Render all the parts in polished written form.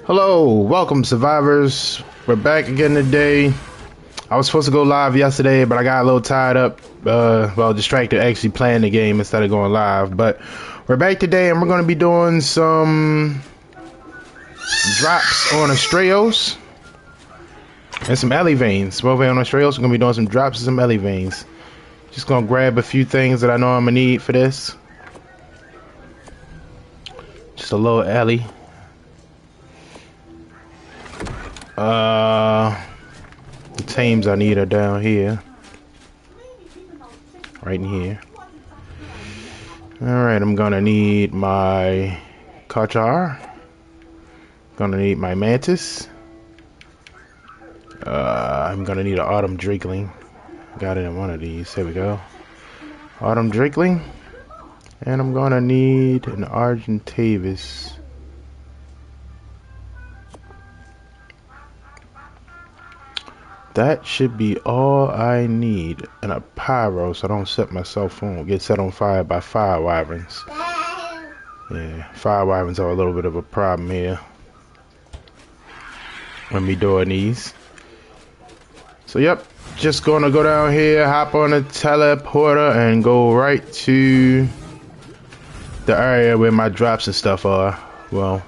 Hello, welcome survivors. We're back again today. I was supposed to go live yesterday, but I got a little tied up, distracted actually playing the game instead of going live. But we're back today and we're going to be doing some drops on Astraeos and some Ellie veins. Over here on Astraeos, we're going to be doing some drops and some Ellie veins. Just going to grab a few things that I know I'm going to need for this. Just a little Ellie. The tames I need are down here. Right in here. Alright, I'm gonna need my Kachar. Gonna need my Mantis. I'm gonna need an Autumn Drakeling. Got it in one of these. There we go. Autumn Drakeling. And I'm gonna need an Argentavis. That should be all I need. And a pyro so I don't set myself on. Get set on fire by fire wyverns. Yeah, fire wyverns are a little bit of a problem here when we doing these. So yep, just gonna go down here, hop on a teleporter and go right to the area where my drops and stuff are. Well,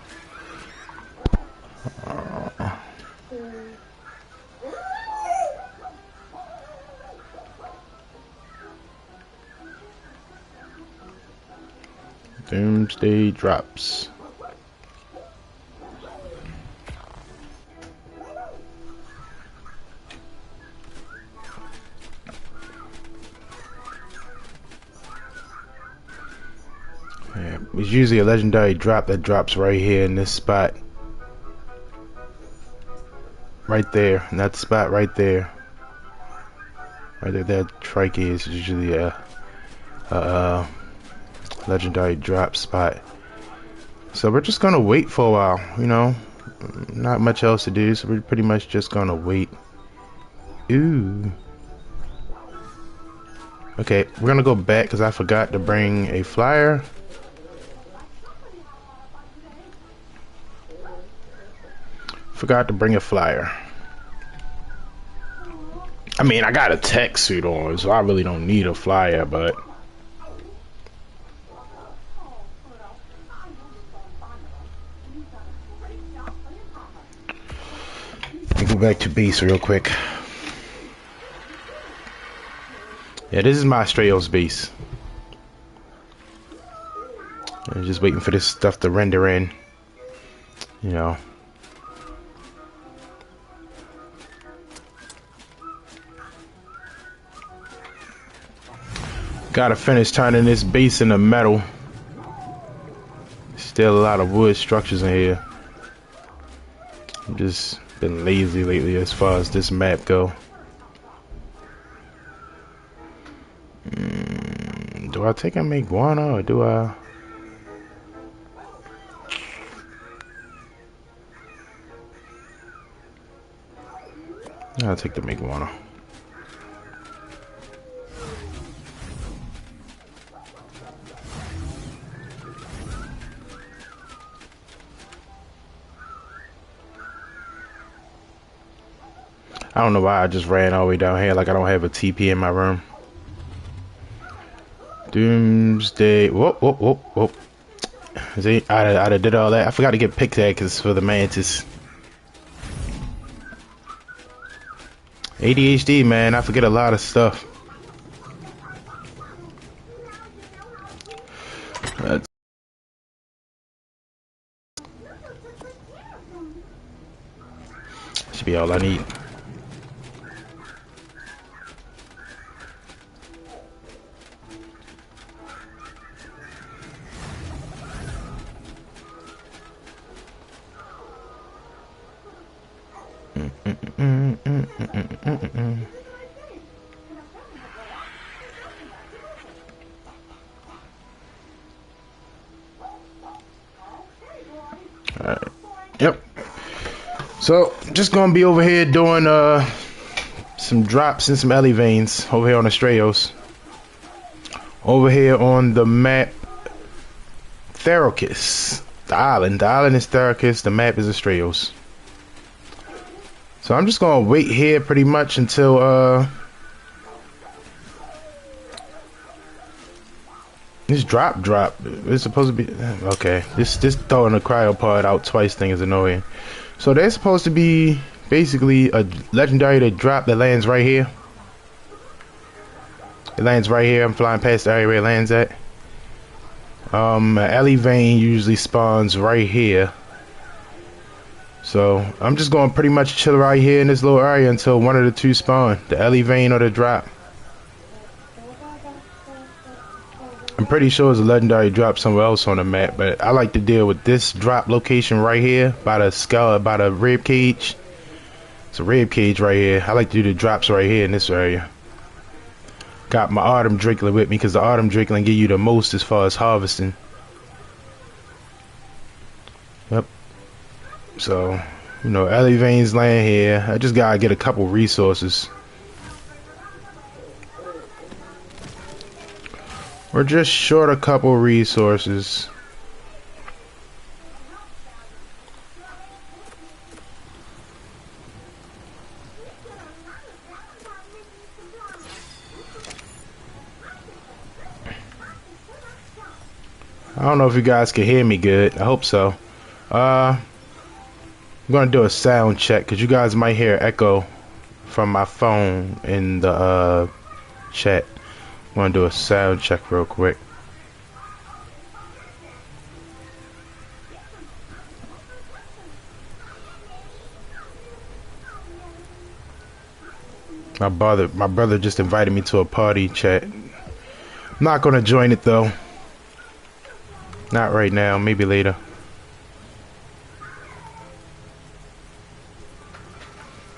Doomsday drops. Yeah, it's usually a legendary drop that drops right here in this spot. Right there, in that spot right there. Right there, that trike is usually a legendary drop spot. So we're just gonna wait for a while, you know, not much else to do, so we're pretty much just gonna wait. Ooh, okay, we're gonna go back because I forgot to bring a flyer. Forgot to bring a flyer. I mean, I got a tech suit on, so I really don't need a flyer, but go back to base real quick. Yeah, this is my Astraeos base. I'm just waiting for this stuff to render in. You know. Gotta finish turning this base into metal. Still a lot of wood structures in here. I'm just been lazy lately as far as this map go. Do I take and make one or do I? I'll take the make one. I don't know why I just ran all the way down here like I don't have a TP in my room. Doomsday. Whoop, whoop, whoop, whoop. See, I did all that. I forgot to get pickaxes for the Mantis. ADHD, man. I forget a lot of stuff. Should be all I need. Alright. Yep. So just gonna be over here doing some drops and some Ellie veins over here on Astraeos. Over here on the map Therokis. The island. The island is Theracus. The map is Astraeos. So I'm just gonna wait here pretty much until this drop. It's supposed to be okay. This throwing a cryopod out twice thing is annoying. So there's supposed to be basically a legendary that drop that lands right here. It lands right here. I'm flying past the area where it lands at. Alley vein usually spawns right here. So I'm just gonna pretty much chill right here in this little area until one of the two spawn, the alley vein or the drop. I'm pretty sure it's a legendary drop somewhere else on the map, but I like to deal with this drop location right here by the skull, by the rib cage. It's a rib cage right here. I like to do the drops right here in this area. Got my autumn drinkling with me because the autumn drinkling give you the most as far as harvesting. Yep. So, you know, alley veins land here. I just gotta get a couple resources. We're just short a couple resources. I don't know if you guys can hear me good. I hope so. I'm gonna do a sound check because you guys might hear echo from my phone in the chat. I'm gonna do a sound check real quick. My brother just invited me to a party chat. I'm not gonna join it though. Not right now, maybe later.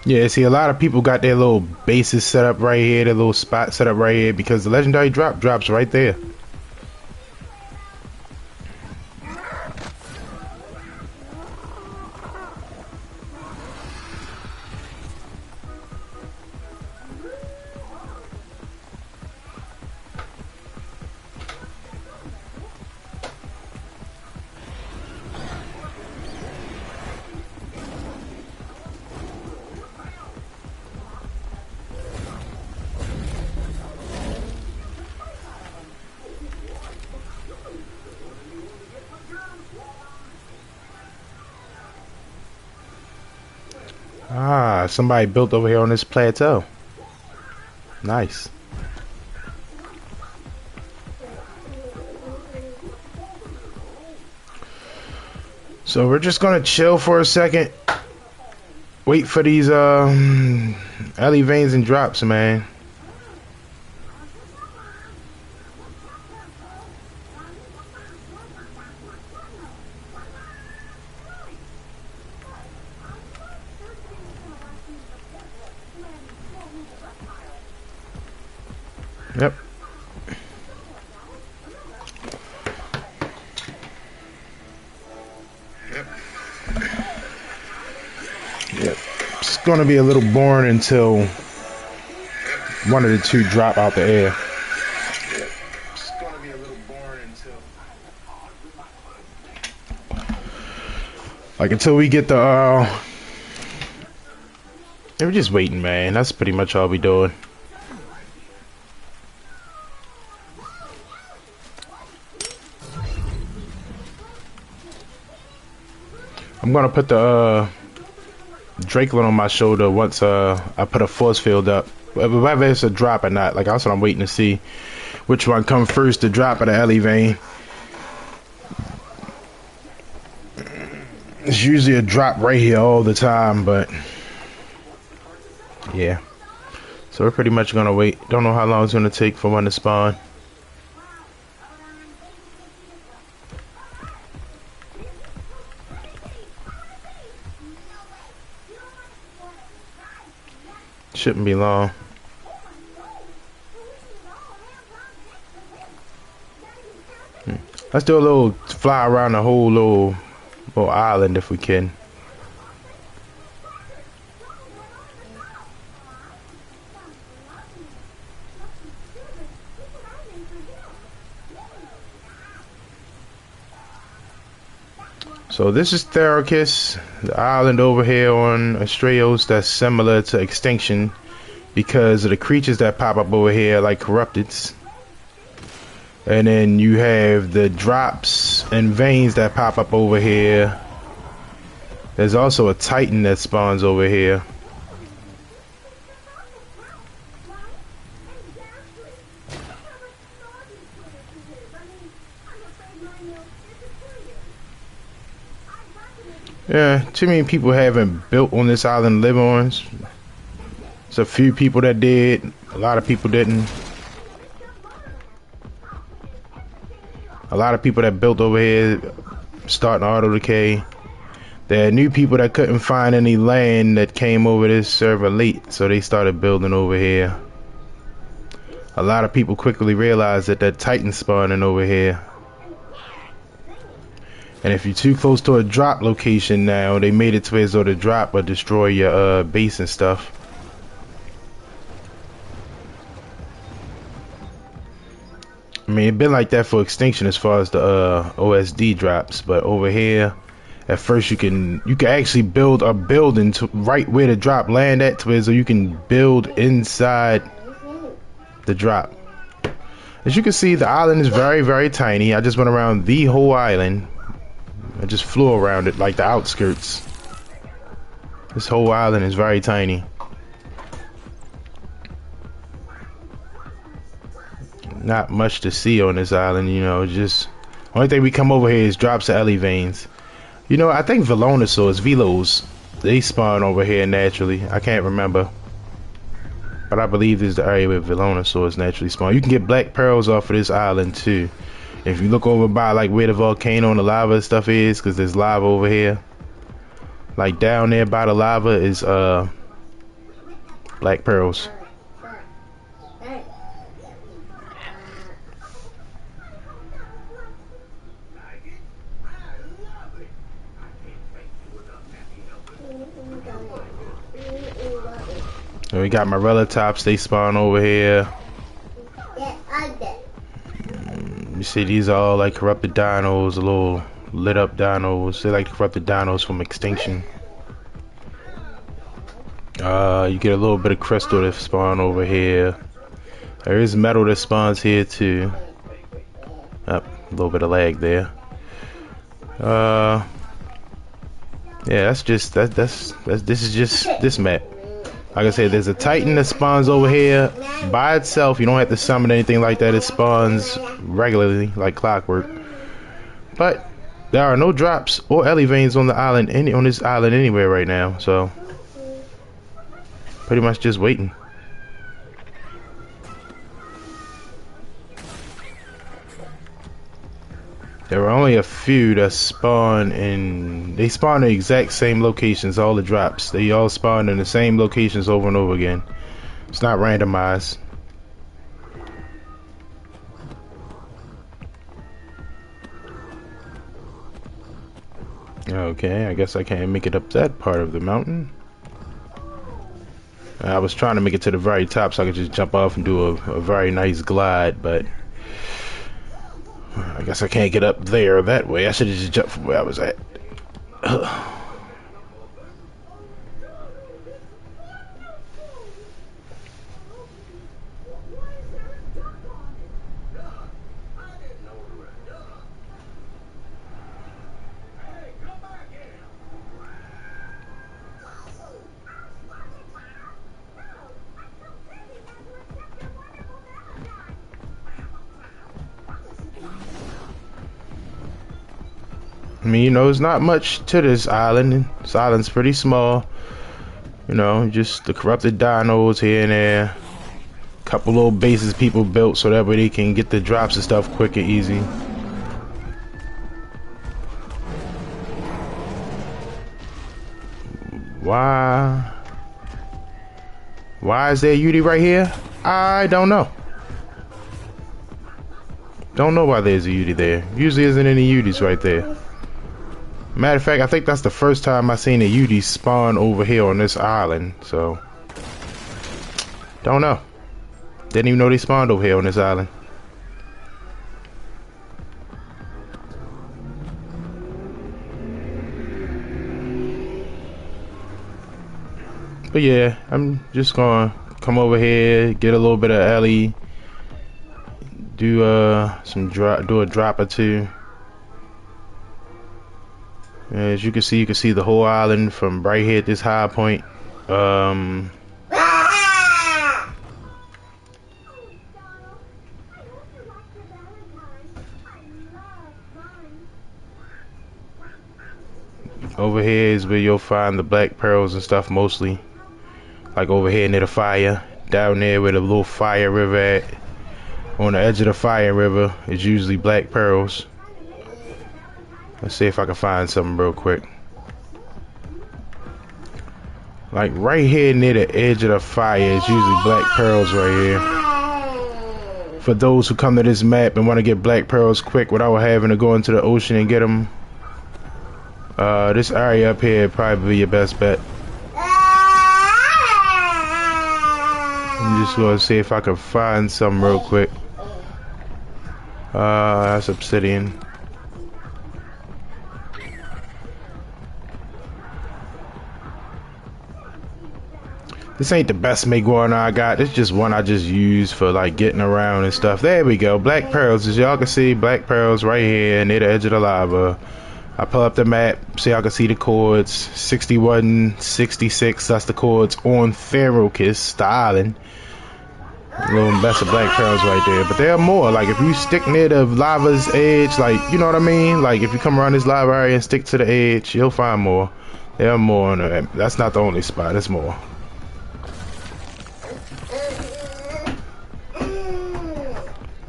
Yeah, see, a lot of people got their little bases set up right here, their little spot set up right here because the legendary drops right there. Ah, somebody built over here on this plateau. Nice. So we're just gonna chill for a second. Wait for these alley veins and drops, man. Yep. Yep. It's gonna be a little boring until one of the two drop out the air. It's gonna be a little boring until we get the we're just waiting, man. That's pretty much all we doing. I'm gonna put the Drakeland on my shoulder once I put a force field up. Whether it's a drop or not, like that's what I'm waiting to see. Which one come first, the drop or the alley vein? It's usually a drop right here all the time, but yeah. So we're pretty much gonna wait. Don't know how long it's gonna take for one to spawn. Shouldn't be long. Let's do a little fly around the whole little island if we can. So this is Therakis, the island over here on Astraeos that's similar to Extinction because of the creatures that pop up over here like Corrupteds. And then you have the drops and veins that pop up over here. There's also a Titan that spawns over here. Yeah, too many people haven't built on this island to live on. There's a few people that did. A lot of people didn't. A lot of people that built over here starting auto decay. There are new people that couldn't find any land that came over this server late, so they started building over here. A lot of people quickly realized that Titan spawning over here. And if you're too close to a drop location now, they made it to where so the drop will destroy your base and stuff. I mean, it's been like that for Extinction as far as the OSD drops, but over here, at first you can actually build a building to right where the drop land at, to where so you can build inside the drop. As you can see, the island is very, very tiny. I just went around the whole island. I just flew around it like the outskirts. This whole island is very tiny. Not much to see on this island, you know, just only thing we come over here is drops of Ellie veins. You know, I think Velonosaurs, Velos, they spawn over here naturally. I can't remember. But I believe this is the area where Velonosaurs naturally spawn. You can get black pearls off of this island too. If you look over by like where the volcano and the lava stuff is, because there's lava over here. Like down there by the lava is black pearls. And we got Morella tops, they spawn over here. You see these are all like corrupted dinos, little lit up dinos. They like corrupted dinos from Extinction. You get a little bit of crystal that spawn over here. There is metal that spawns here too. A little bit of lag there. Yeah, that's just this is just this map. Like I said, there's a Titan that spawns over here by itself. You don't have to summon anything like that. It spawns regularly, like clockwork. But there are no drops or Ellie veins on the island, on this island anywhere right now. So pretty much just waiting. There were only a few that spawn in. They spawn in the exact same locations, all the drops. They all spawn in the same locations over and over again. It's not randomized. Okay, I guess I can't make it up that part of the mountain. I was trying to make it to the very top so I could just jump off and do a very nice glide, but I guess I can't get up there that way. I should have just jumped from where I was at. I mean, you know, there's not much to this island. This island's pretty small. You know, just the corrupted dinos here and there. Couple little bases people built so that way they can get the drops and stuff quick and easy. Why is there a Yudi right here? I don't know. Don't know why there's a Yudi there. Usually isn't any Yudis right there. Matter of fact, I think that's the first time I seen a Yudi spawn over here on this island, so don't know. Didn't even know they spawned over here on this island. But yeah, I'm just gonna come over here, get a little bit of Ellie, do do a drop or two. As you can see the whole island from right here at this high point. Over here is where you'll find the black pearls and stuff mostly. Like over here near the fire. Down there where the little fire river at. On the edge of the fire river is usually black pearls. Let's see if I can find something real quick. Like right here near the edge of the fire is usually black pearls right here. For those who come to this map and want to get black pearls quick without having to go into the ocean and get them. This area up here would probably be your best bet. I'm just gonna see if I can find some real quick. That's obsidian. This ain't the best Meguana I got. This is just one I just use for like getting around and stuff. There we go. Black pearls. As y'all can see, black pearls right here near the edge of the lava. I pull up the map so y'all can see the chords. 61, 66, that's the chords on Pharaohkiss, the island. A little mess of black pearls right there. But there are more. Like if you stick near the lava's edge, like, you know what I mean? Like if you come around this lava area and stick to the edge, you'll find more. There are more on that. That's not the only spot, there's more.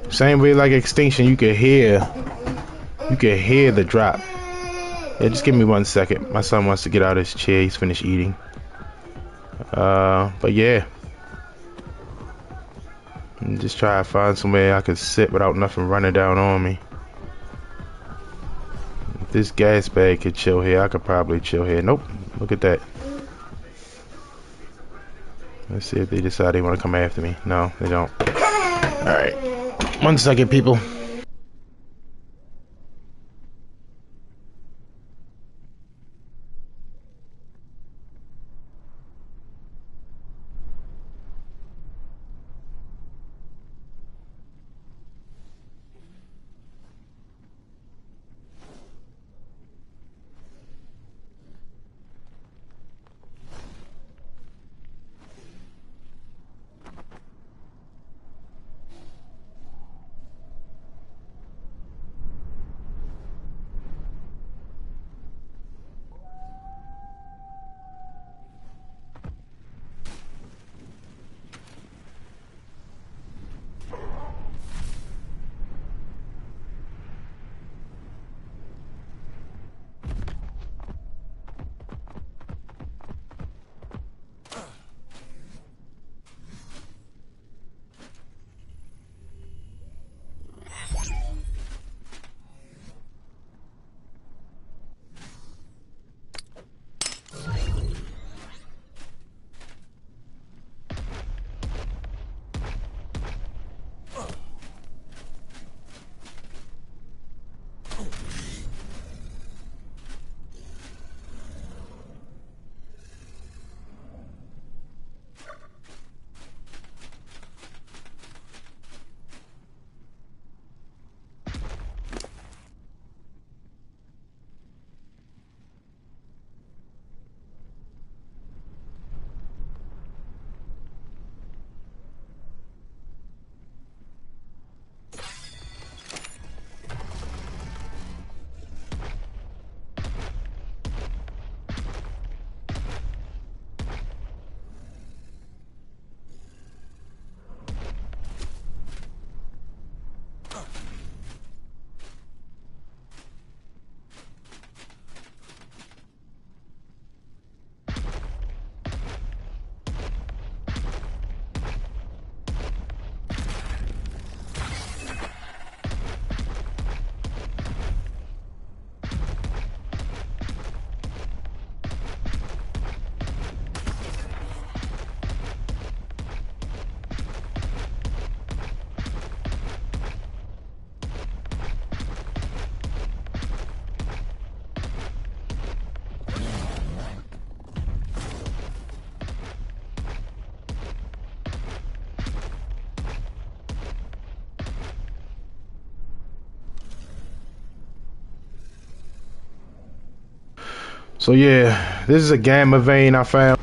Same way like Extinction, you can hear the drop. Yeah, just give me 1 second. My son wants to get out of his chair. He's finished eating. But yeah. I'm just try to find somewhere I could sit without nothing running down on me. If this gas bag could chill here, I could probably chill here. Nope. Look at that. Let's see if they decide they want to come after me. No, they don't. Alright. 1 second, people. So yeah, this is a gamma vein I found.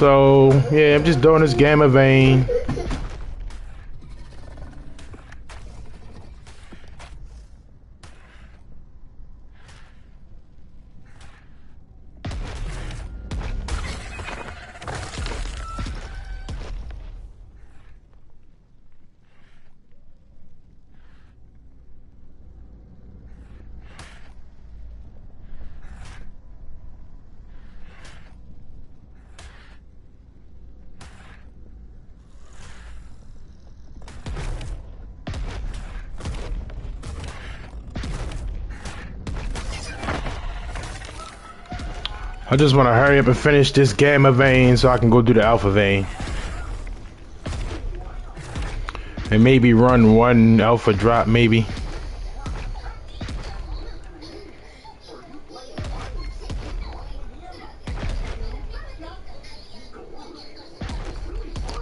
So yeah, I'm just doing this gamma vein. I just want to hurry up and finish this gamma vein so I can go do the alpha vein. And maybe run one alpha drop, maybe.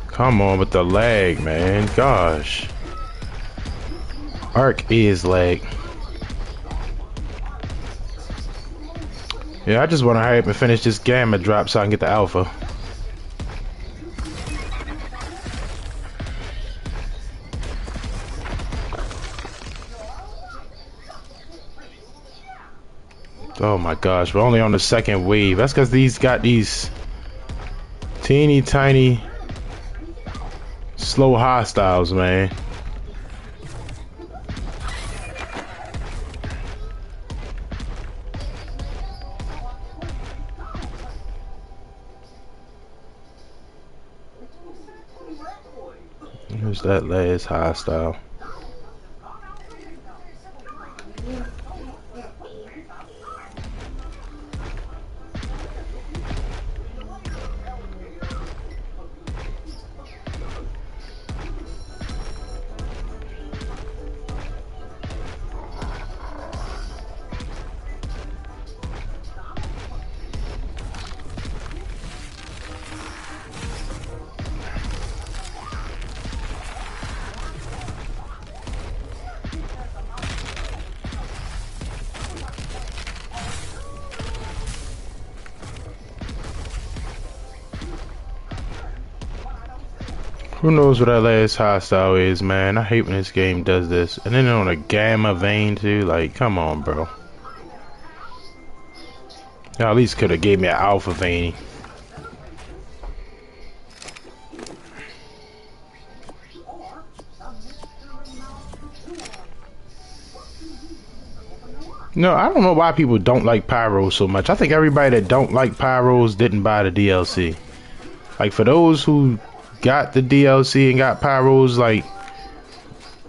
Come on with the lag, man. Gosh. Arc is lag. Yeah, I just want to hurry up and finish this gamma drop so I can get the alpha. Oh my gosh, we're only on the second wave. That's because these got these teeny tiny slow hostiles, man. Who's that last hostile? Who knows what that last hostile is, man? I hate when this game does this. And then on a gamma vein too, like, come on, bro. Y'all at least could have gave me an alpha vein. No, I don't know why people don't like pyros so much. I think everybody that don't like pyros didn't buy the DLC. Like, for those who got the DLC and got pyros, like,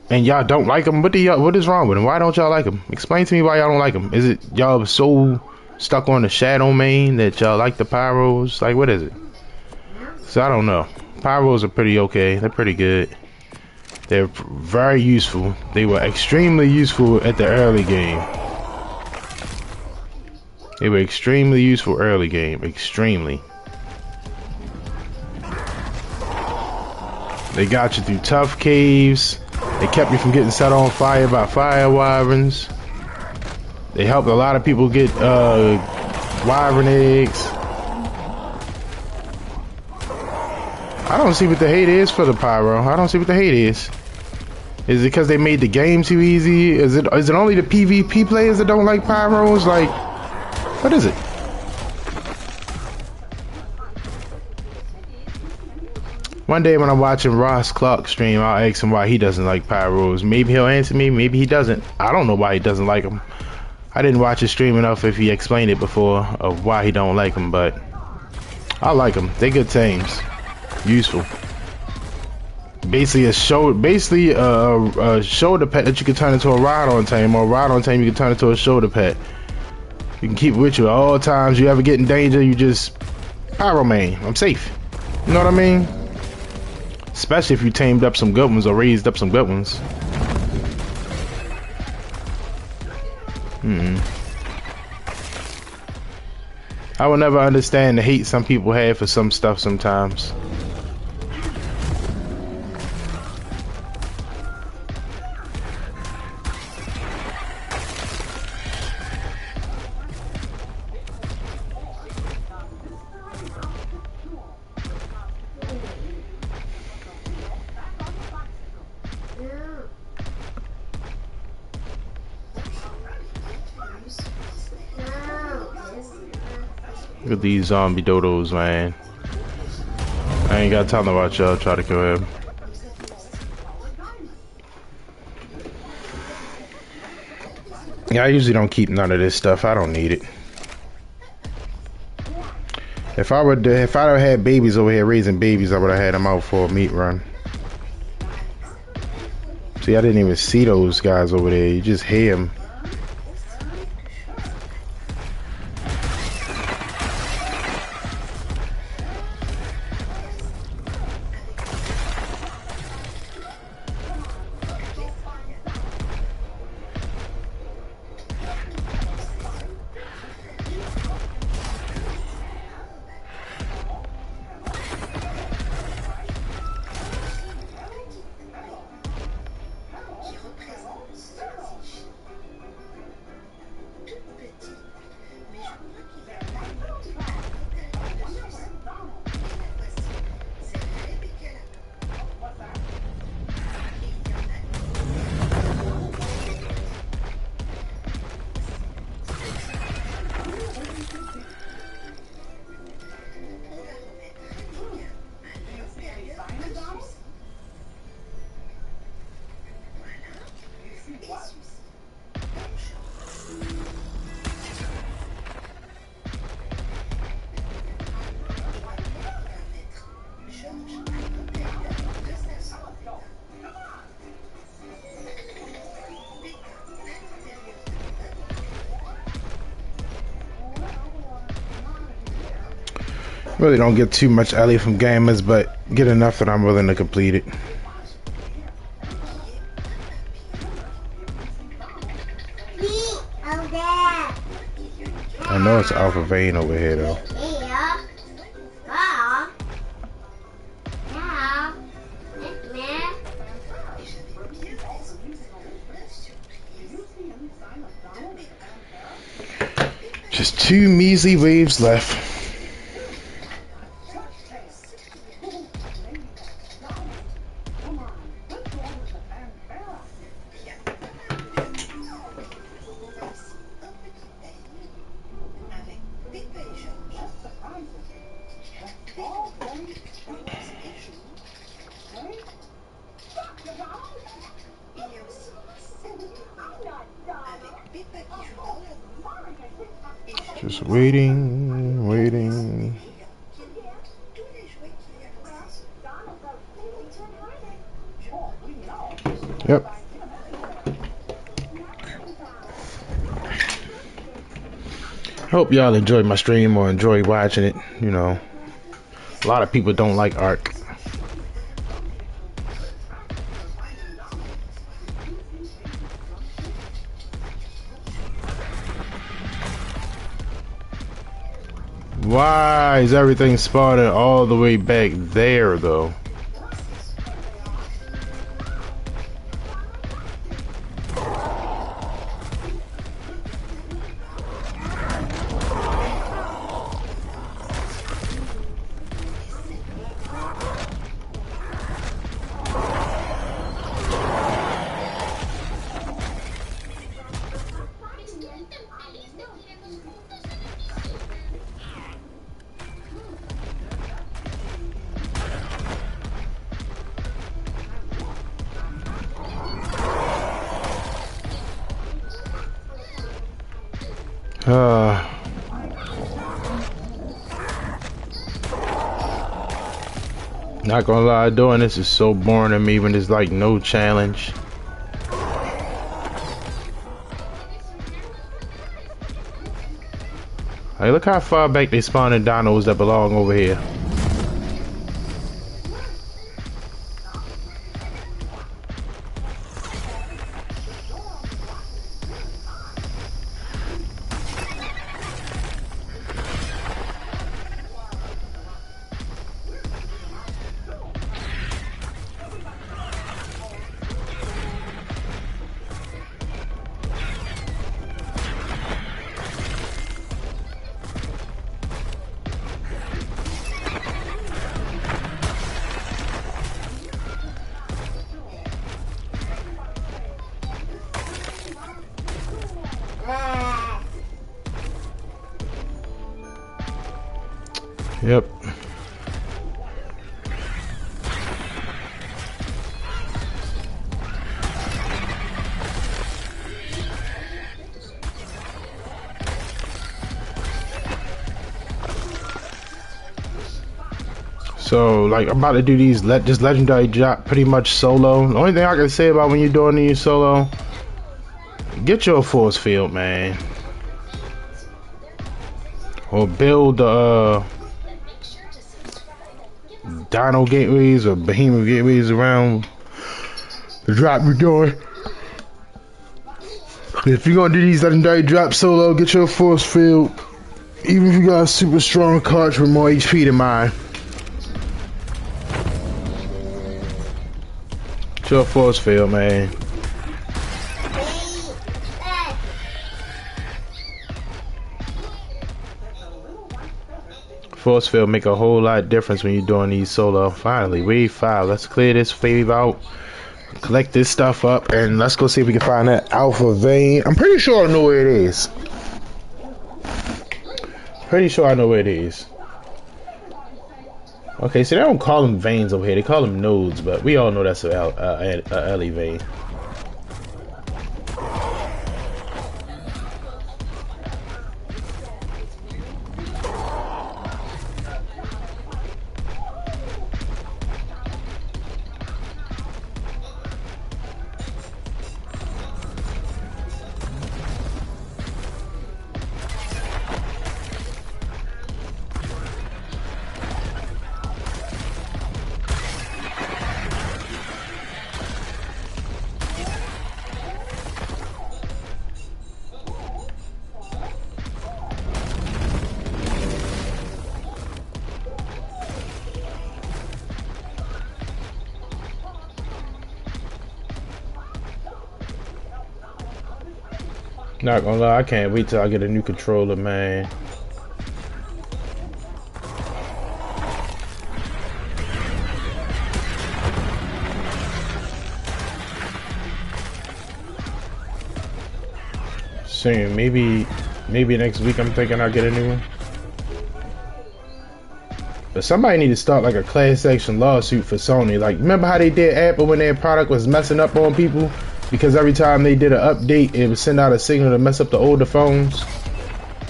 and y'all don't like them, what is wrong with them? Why don't y'all like them? Explain to me why y'all don't like them. Is it y'all so stuck on the shadow main that y'all like the pyros? Like, what is it? So I don't know. Pyros are pretty okay. They're pretty good. They're very useful. They were extremely useful at the early game. They were extremely useful early game. Extremely. They got you through tough caves. They kept you from getting set on fire by fire wyverns. They helped a lot of people get wyvern eggs. I don't see what the hate is for the pyro. I don't see what the hate is. Is it because they made the game too easy? Is it only the PvP players that don't like pyros? Like, what is it? One day when I'm watching Ross Clark stream, I'll ask him why he doesn't like pyros. Maybe he'll answer me, maybe he doesn't. I don't know why he doesn't like them. I didn't watch his stream enough if he explained it before of why he don't like them, but I like them. They're good tames. Useful. Basically a shoulder pet that you can turn into a ride-on tame, or a ride-on tame you can turn into a shoulder pet. You can keep it with you at all times. You ever get in danger, you just pyro main. I'm safe. You know what I mean? Especially if you tamed up some good ones or raised up some good ones. I will never understand the hate some people have for some stuff sometimes. Look at these zombie dodos, man. I ain't got time to watch y'all try to kill him. Yeah, I usually don't keep none of this stuff. I don't need it. If I would have had babies over here raising babies, I would have had them out for a meat run. See, I didn't even see those guys over there. You just hear them. Really don't get too much LA from gamers, but get enough that I'm willing to complete it. I know it's Alpha Vein over here though. Just 2 measly waves left. Just waiting, waiting. Yep. Hope y'all enjoyed my stream or enjoy watching it. You know, a lot of people don't like Ark. Why is everything spawning all the way back there though? Not gonna lie, doing this is so boring to me when there's like no challenge. Hey, look how far back they spawning dinos that belong over here. Yep. So, like, I'm about to do these just legendary drop pretty much solo. The only thing I can say about when you're doing these solo, get your force field, man. Or build dino gateways or behemoth gateways around the drop you're doing. If you're gonna do these legendary drops solo, get your force field. Even if you got a super strong clutch with more HP than mine. Get your force field, man. Force field make a whole lot of difference when you're doing these solo. Finally, wave 5. Let's clear this wave out. Collect this stuff up and let's go see if we can find that alpha vein. I'm pretty sure I know where it is. Pretty sure I know where it is. Okay, so they don't call them veins over here. They call them nodes, but we all know that's a LE vein. Not gonna lie, I can't wait till I get a new controller, man. Soon, maybe next week I'm thinking I'll get a new one. But somebody need to start like a class action lawsuit for Sony. Like, remember how they did Apple when their product was messing up on people? Because every time they did an update, it would send out a signal to mess up the older phones.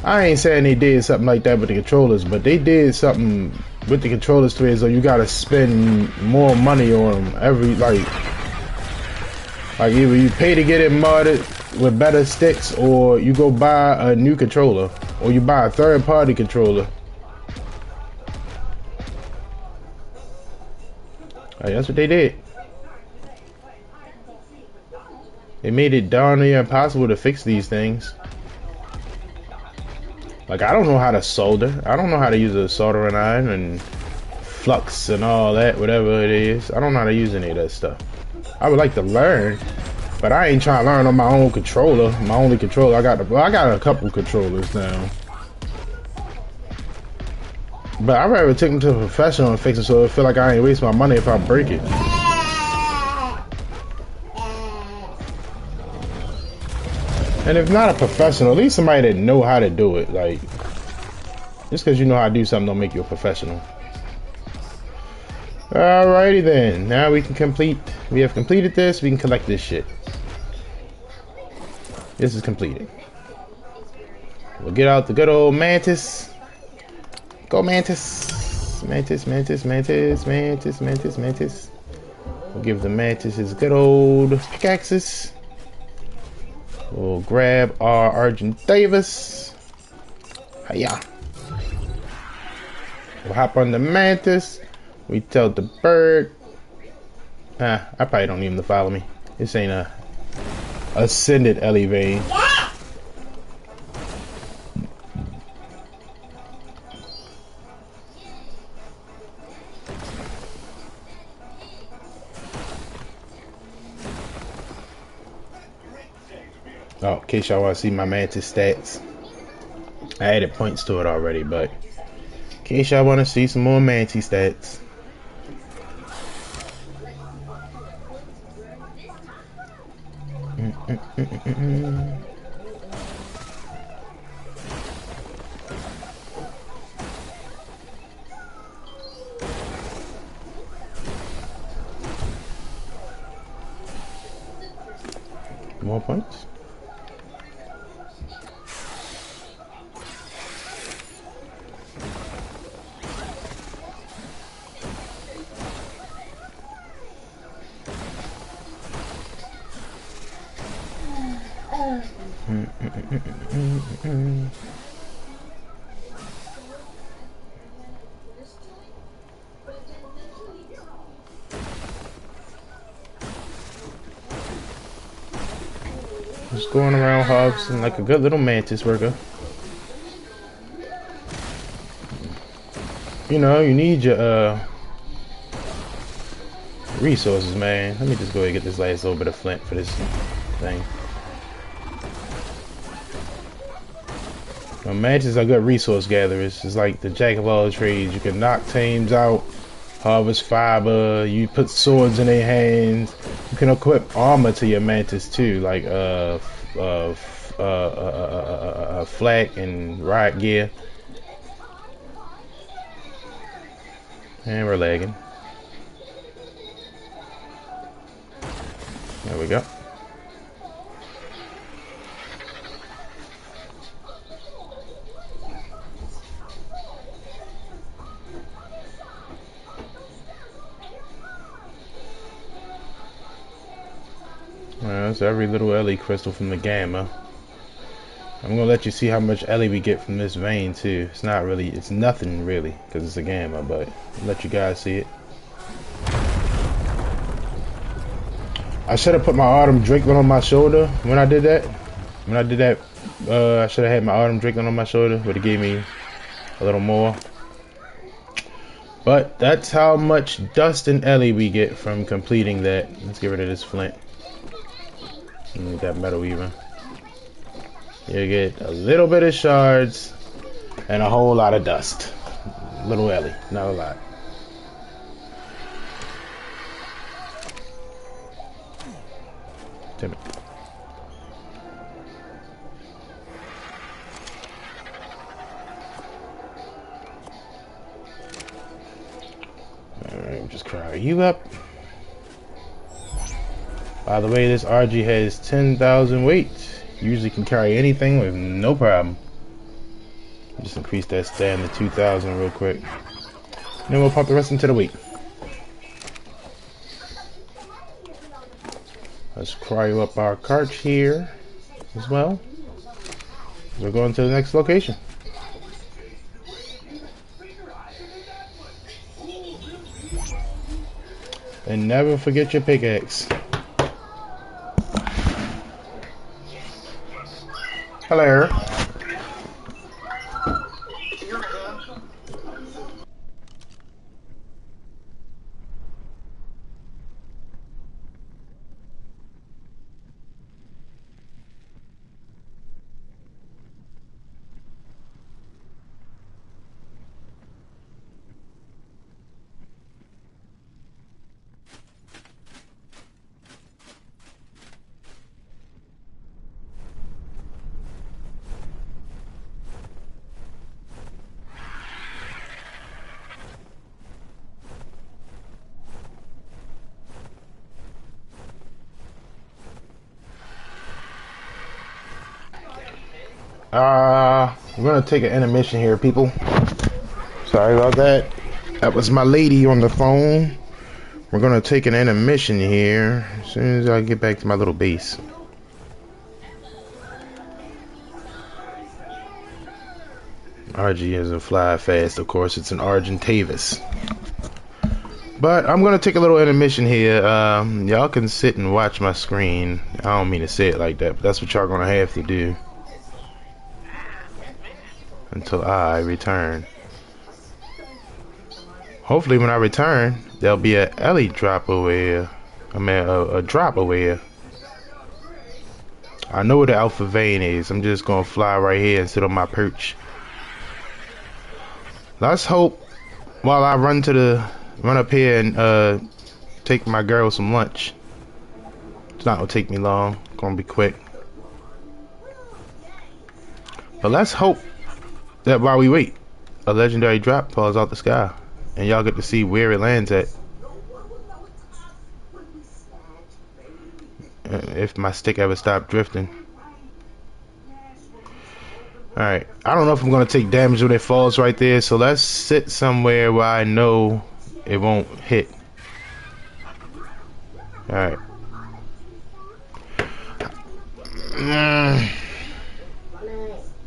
I ain't saying they did something like that with the controllers, but they did something with the controllers to it, so you gotta spend more money on them every, like either you pay to get it modded with better sticks, or you go buy a new controller, or you buy a third-party controller. Like, that's what they did. They made it darn near impossible to fix these things. Like, I don't know how to solder. I don't know how to use a soldering iron and flux and all that, whatever it is. I don't know how to use any of that stuff. I would like to learn, but I ain't trying to learn on my own controller. My only controller. I got a couple controllers now. But I'd rather take them to a professional and fix it, so I feel like I ain't waste my money if I break it. And if not a professional, at least somebody that know how to do it. Like, just because you know how to do something don't make you a professional. Alrighty then. Now we can complete. We have completed this. We can collect this shit. This is completed. We'll get out the good old mantis. Go mantis. Mantis, mantis, mantis, mantis, mantis, mantis. We'll give the mantis his good old pickaxes. We'll grab our Argent Davis. Hiya. We'll hop on the mantis. We tell the bird. I probably don't need him to follow me. This ain't a ascended LE vein. Oh, in case y'all want to see my mantis stats. I added points to it already, but in case y'all want to see some more mantis stats. more points. Just going around harvesting like a good little mantis worker. You know, you need your resources, man. Let me just go ahead and get this last little bit of flint for this thing. Now, mantis are good resource gatherers. It's like the jack of all trades. You can knock tames out, harvest fiber, you put swords in their hands. You can equip armor to your mantis too, like flak and riot gear. And we're lagging. There we go. That's every little Ellie crystal from the gamma. I'm gonna let you see how much Ellie we get from this vein too. It's not really, it's nothing really, because it's a gamma, but I'll let you guys see it. I should have put my autumn drakelet on my shoulder when I did that. I should have had my autumn drakelet on my shoulder, would have gave me a little more. But that's how much dust and Ellie we get from completing that. Let's get rid of this flint. Need that metal even. You get a little bit of shards and a whole lot of dust. Little Ellie, not a lot. Damn it. Alright, just cry you up. By the way, this RG has 10,000 weight. Usually can carry anything with no problem. Just increase that stand to 2,000 real quick. Then we'll pump the rest into the weight. Let's cryo up our cart here as well. We're going to the next location. And never forget your pickaxe. Hello. We're gonna take an intermission here, people. Sorry about that. That was my lady on the phone. We're gonna take an intermission here as soon as I get back to my little base. RG is a fly fast, of course. It's an Argentavis. But I'm gonna take a little intermission here. Y'all can sit and watch my screen. I don't mean to say it like that, but that's what y'all gonna have to do until I return. Hopefully when I return, there'll be a Ellie drop over here. I mean, a drop over here. I know where the alpha vein is. I'm just gonna fly right here and sit on my perch. Let's hope while I run up here and take my girl some lunch. It's not gonna take me long. It's gonna be quick. But let's hope that while we wait, a legendary drop falls out the sky and y'all get to see where it lands at. if my stick ever stopped drifting. Alright, I don't know if I'm gonna take damage when it falls right there, so let's sit somewhere where I know it won't hit. Alright.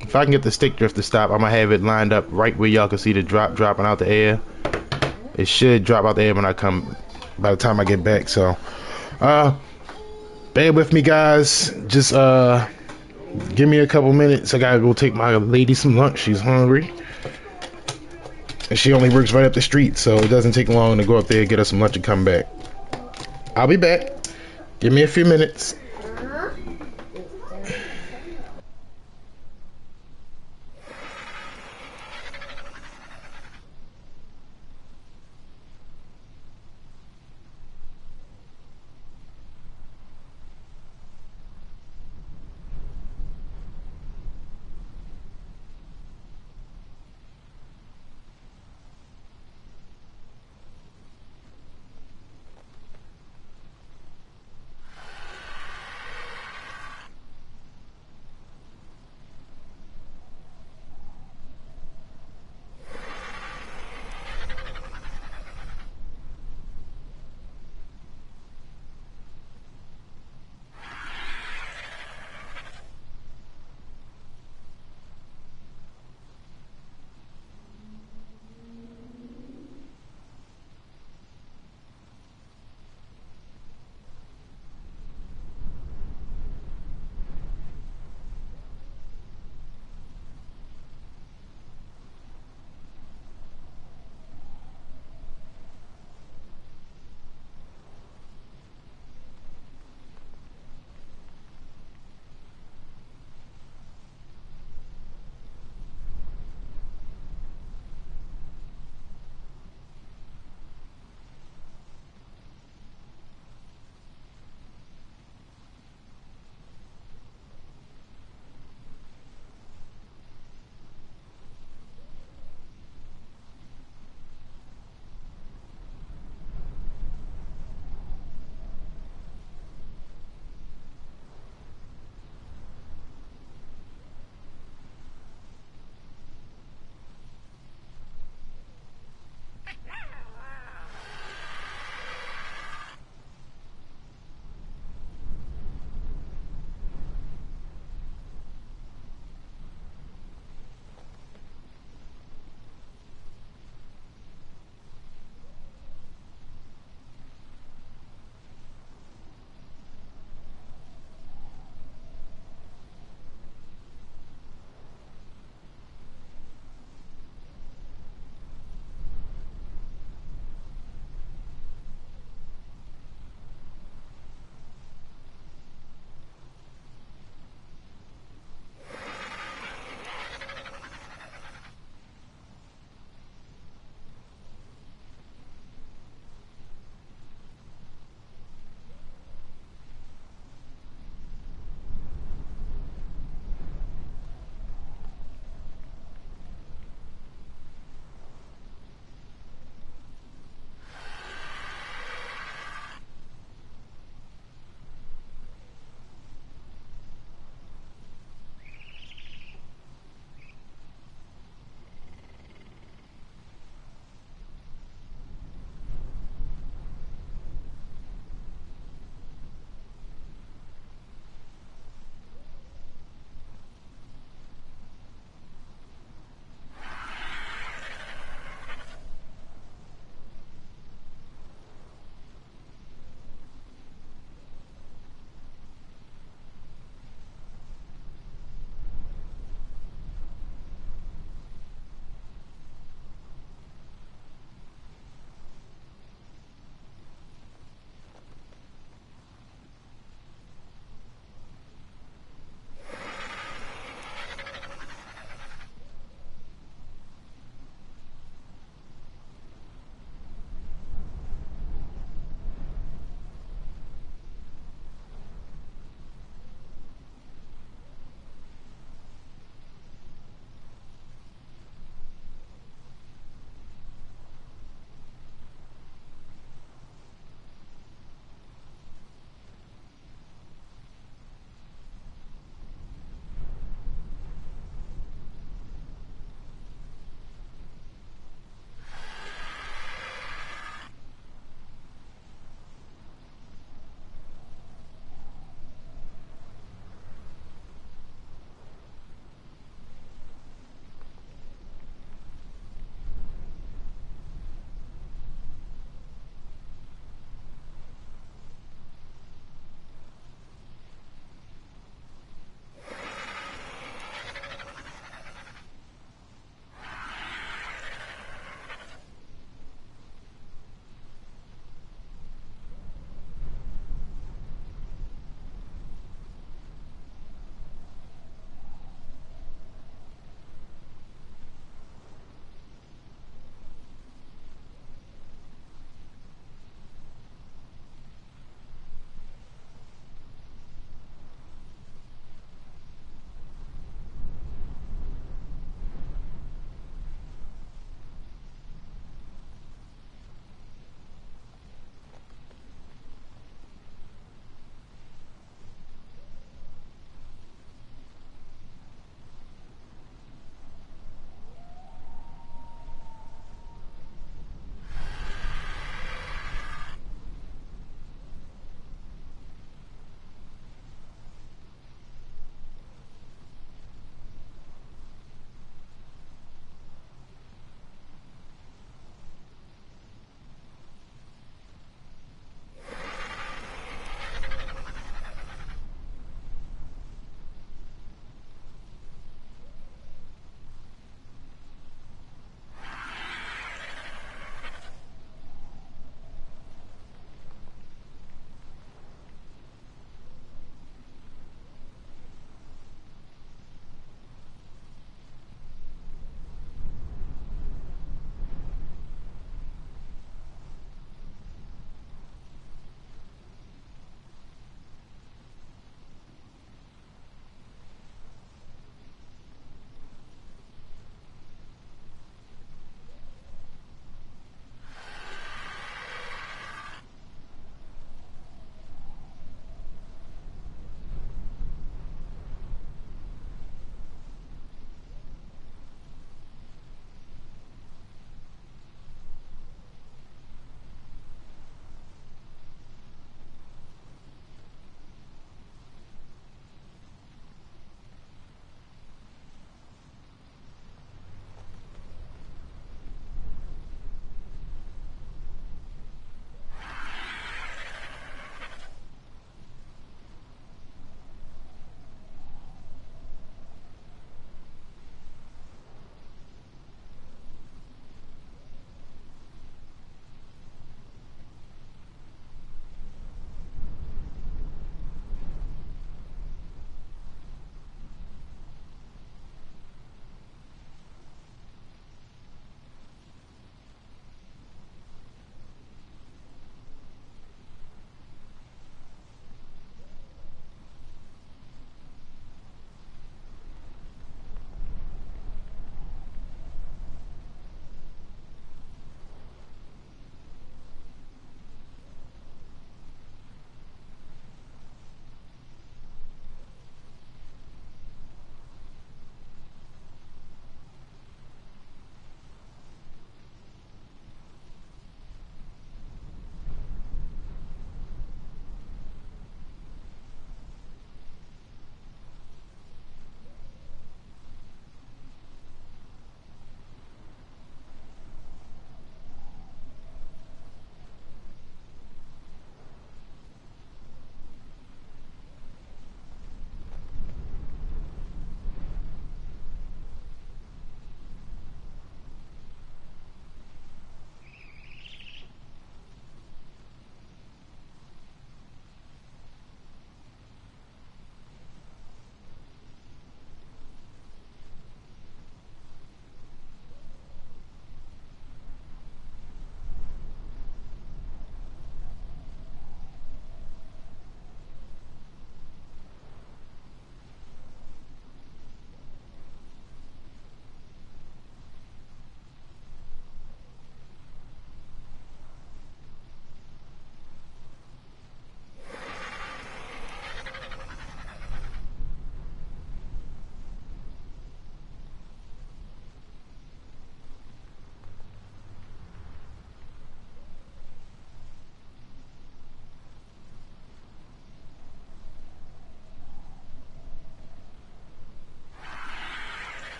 If I can get the stick drift to stop, I'm gonna have it lined up right where y'all can see the dropping out the air. It should drop out the air when I come, by the time I get back. So bear with me, guys. Just give me a couple minutes. I gotta go take my lady some lunch. She's hungry, and she only works right up the street, so it doesn't take long to go up there, get her some lunch, and come back. I'll be back. Give me a few minutes.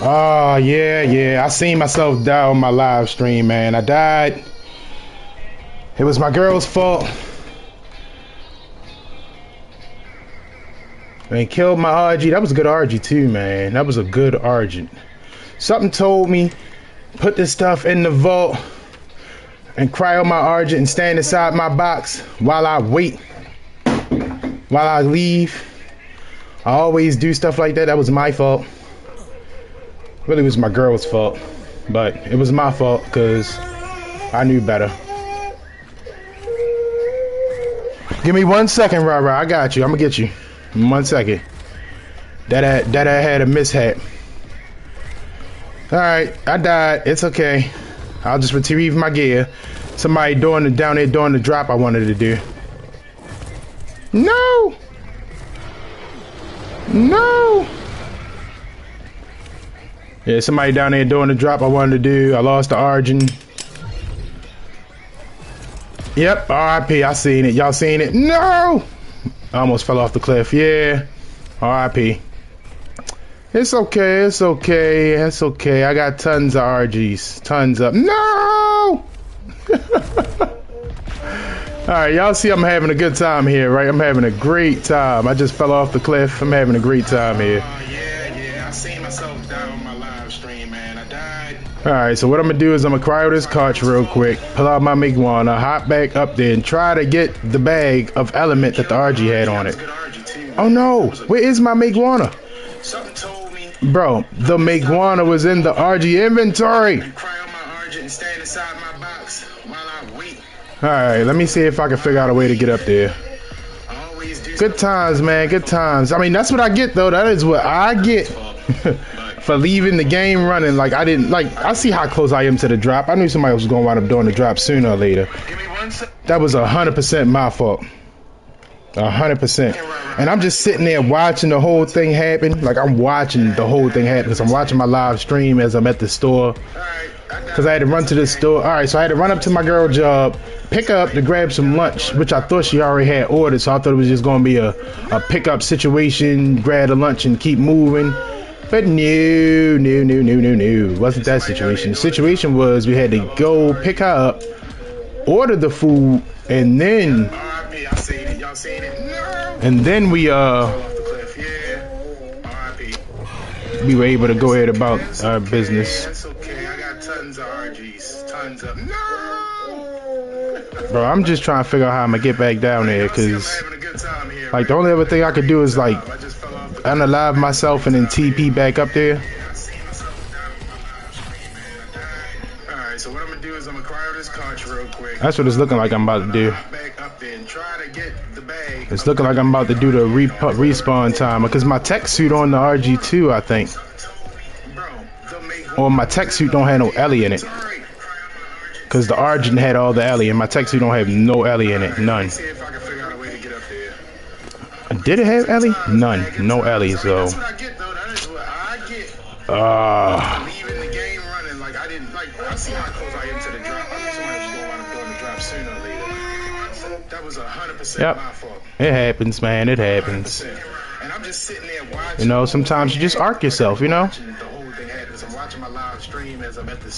Oh, yeah. I seen myself die on my live stream, man. I died. It was my girl's fault. Man, killed my RG. That was a good RG too, man. That was a good Argent. Something told me, put this stuff in the vault and cryo my Argent and stand inside my box while I wait. While I leave. I always do stuff like that. That was my fault. Really was my girl's fault. But it was my fault because I knew better. Give me 1 second, Rara. I got you. I'm gonna get you. 1 second. That had a mishap. Alright, I died. It's okay. I'll just retrieve my gear. Somebody down there doing the drop I wanted to do. No! No! Yeah, somebody down there doing the drop I wanted to do. I lost the Argent. Yep, RIP. I seen it. Y'all seen it? No! I almost fell off the cliff. Yeah. RIP. It's okay. It's okay. It's okay. I got tons of RGs. Tons of. No! Alright, y'all see I'm having a good time here, right? I'm having a great time. I just fell off the cliff. I'm having a great time here. Yeah. I seen myself die on my live stream, man. I died. Alright, so what I'm gonna do is I'm gonna cryo this cartridge real quick, pull out my Miguana, hop back up there, and try to get the bag of element that the RG had on it. Oh no! Where is my Miguana? Bro, the Miguana was in the RG inventory! Alright, let me see if I can figure out a way to get up there. Good times, man, good times. I mean, that's what I get, though. That is what I get for leaving the game running. Like, I didn't, like, I see how close I am to the drop. I knew somebody was going to wind up doing the drop sooner or later. That was 100% my fault. 100%. And I'm just sitting there watching the whole thing happen. Like, I'm watching the whole thing happen because I'm watching my live stream as I'm at the store. Because I had to run to the store. Alright, so I had to run up to my girl job, pick her up to grab some lunch, which I thought she already had ordered. So I thought it was just going to be a pickup situation, grab the lunch and keep moving. But no. Wasn't that situation. The situation was we had to go pick her up, order the food, and then we were able to go ahead about our business. Bro, I'm just trying to figure out how I'm gonna get back down there, cause like the only other thing I could do is like unalive myself and then TP back up there. Alright, so what I'm gonna do is I'm gonna cryo this cartridge real quick. That's what it's looking like I'm about to do. It's looking like I'm about to do the respawn timer, because my tech suit on the RG2, I think. Or my tech suit don't have no Ellie in it. Because the Argent had all the Ellie, and my tech suit don't have no Ellie in it. None. Did it have Ellie? None. No Ellie, so. Yep. It happens, man. It happens. You know, sometimes you just arc yourself, you know?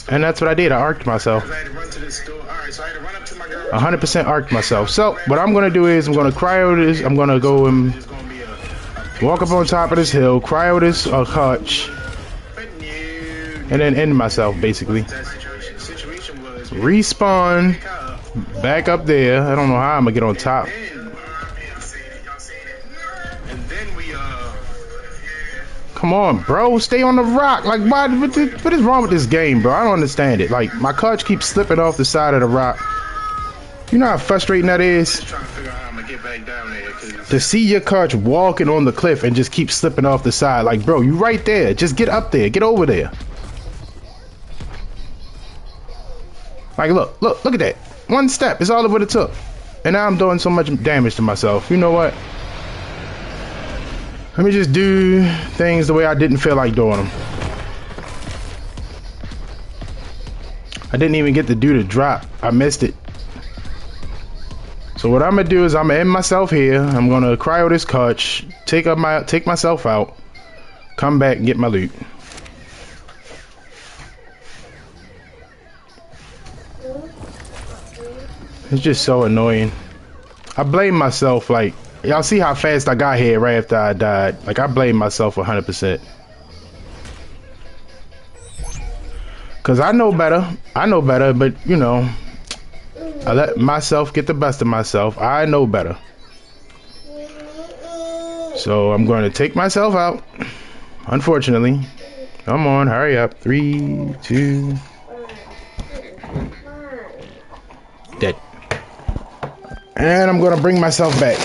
And that's what I did. I arced myself. 100% arced myself. So, what I'm going to do is I'm going to cryo this. I'm going to go and walk up on top of this hill, cryo this hutch, and then end myself, basically. Respawn back up there. I don't know how I'm going to get on top. Come on, bro. Stay on the rock. Like, what is wrong with this game, bro? I don't understand it. Like, my cartridge keeps slipping off the side of the rock. You know how frustrating that is? To see your cartridge walking on the cliff and just keep slipping off the side. Like, bro, you right there. Just get up there. Get over there. Like, look at that. One step is all of what it took. And now I'm doing so much damage to myself. You know what? Let me just do things the way I didn't feel like doing them. I didn't even get to do the drop. I missed it. So what I'm gonna do is I'm gonna end myself here. I'm gonna cryo this cartridge, take myself out, come back and get my loot. It's just so annoying. I blame myself. Like, y'all see how fast I got here right after I died. Like, I blame myself 100%. Cause I know better. I know better, but you know, I let myself get the best of myself. I know better. So I'm going to take myself out. Unfortunately. Come on, hurry up. 3, 2. Dead. And I'm going to bring myself back.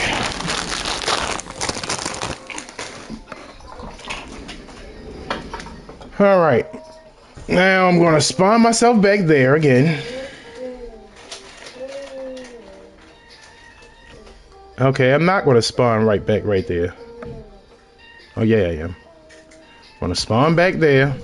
Alright. Now I'm going to spawn myself back there again. Okay, I'm not going to spawn right back right there. Oh, yeah, I am. I'm going to spawn back there.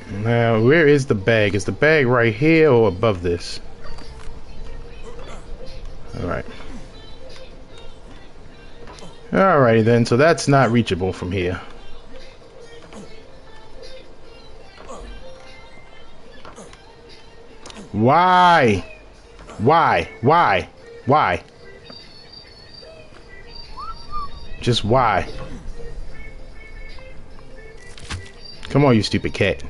Now, where is the bag? Is the bag right here or above this? Alright. Alrighty then, so that's not reachable from here. Why? Why? Why? Why? Just why? Come on, you stupid cat.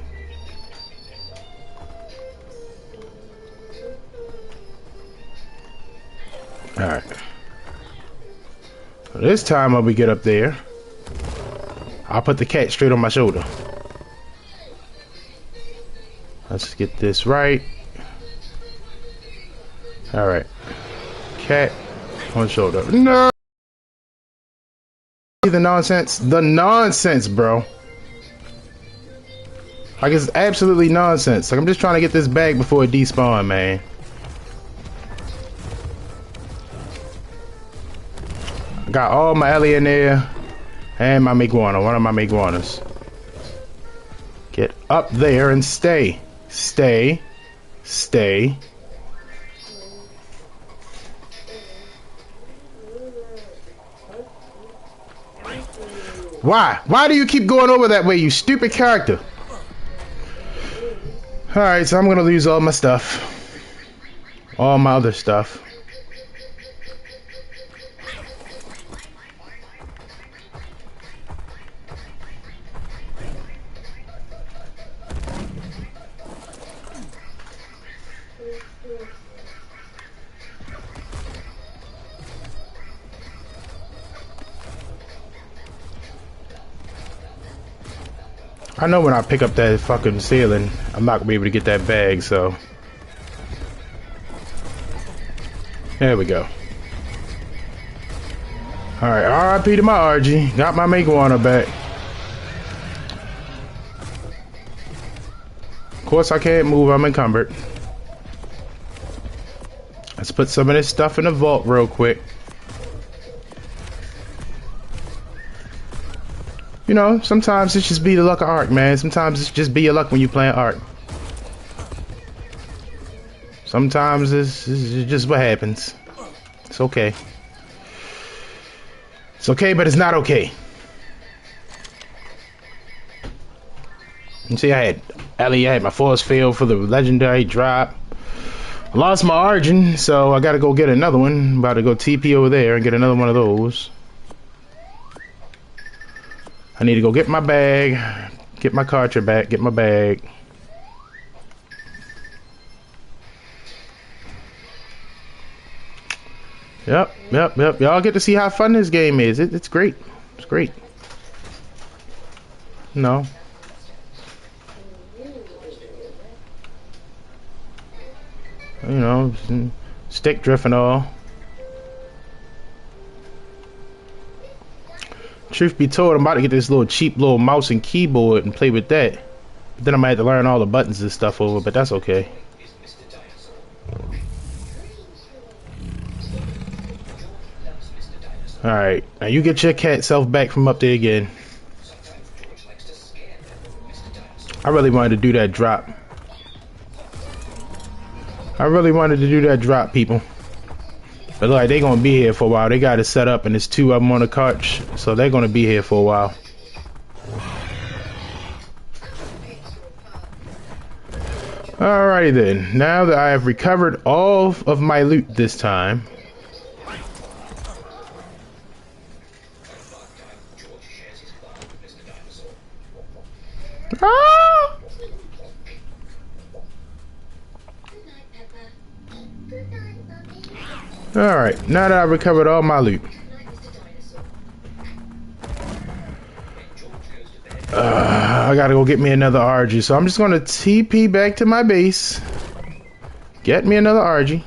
Alright. This time when we get up there, I'll put the cat straight on my shoulder. Let's get this right. Alright. Cat on shoulder. No! The nonsense. The nonsense, bro. Like, it's absolutely nonsense. Like, I'm just trying to get this bag before it despawn, man. I got all my Ellie in there. And my Miguana. One of my Miguanas. Get up there and stay. Stay. Stay. Why? Why do you keep going over that way, you stupid character? Alright, so I'm gonna lose all my stuff. All my other stuff. I know when I pick up that fucking ceiling, I'm not gonna be able to get that bag, so. There we go. Alright, RIP to my RG. Got my Miguana back. Of course I can't move, I'm encumbered. Let's put some of this stuff in the vault real quick. You know, sometimes it's just be the luck of Ark, man. Sometimes it's just be your luck when you playing Ark. Sometimes it's just what happens. It's okay. It's okay, but it's not okay. You see, I had Ellie, I had my force field for the legendary drop. I lost my Argent, so I gotta go get another one. I'm about to go TP over there and get another one of those. I need to go get my bag, get my cartridge back, get my bag. Yep. Y'all get to see how fun this game is. It's great. It's great. No. You know, stick drift and all. Truth be told, I'm about to get this little cheap little mouse and keyboard and play with that. But then I might have to learn all the buttons and stuff over, but that's okay. Alright, now you get your cat self back from up there again. I really wanted to do that drop. I really wanted to do that drop, people. But look like they're gonna be here for a while. They got it set up and there's 2 of them on the cart, so they're gonna be here for a while. Alrighty then. Now that I have recovered all of my loot this time. Ah! Alright, now that I've recovered all my loot. I gotta go get me another RG, so I'm just gonna TP back to my base. Get me another RG.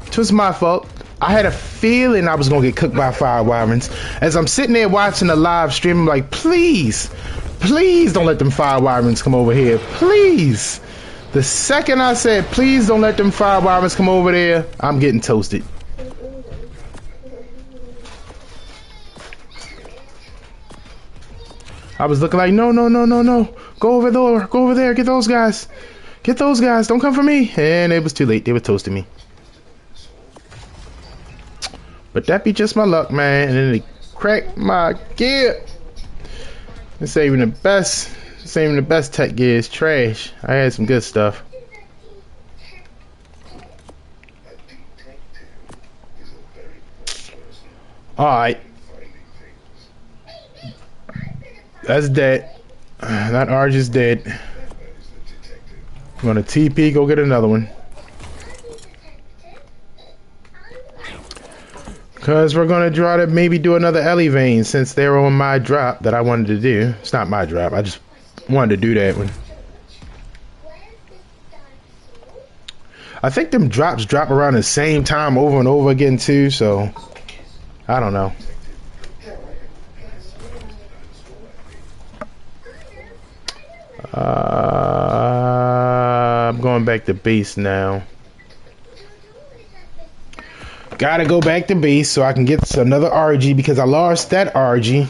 It was my fault. I had a feeling I was gonna get cooked by fire wyverns. As I'm sitting there watching the live stream, I'm like, please, please don't let them fire wyverns come over here. Please. The second I said, please don't let them fire wyverns come over there, I'm getting toasted. I was looking like, no, no, no, no, no. Go over there, go over there, get those guys. Get those guys, don't come for me. And it was too late, they were toasting me. But that be just my luck, man. And then they cracked my gear. This ain't even the best. This ain't even the best tech gear. It's trash. I had some good stuff. Alright. That's dead. That Arch is dead. I'm gonna TP, go get another one. Because we're going to try to maybe do another Ellie vein since they're on my drop that I wanted to do. It's not my drop. I just wanted to do that one. I think them drops drop around the same time over and over again too. So, I don't know. I'm going back to base now. Gotta go back to base so I can get another RG because I lost that RG.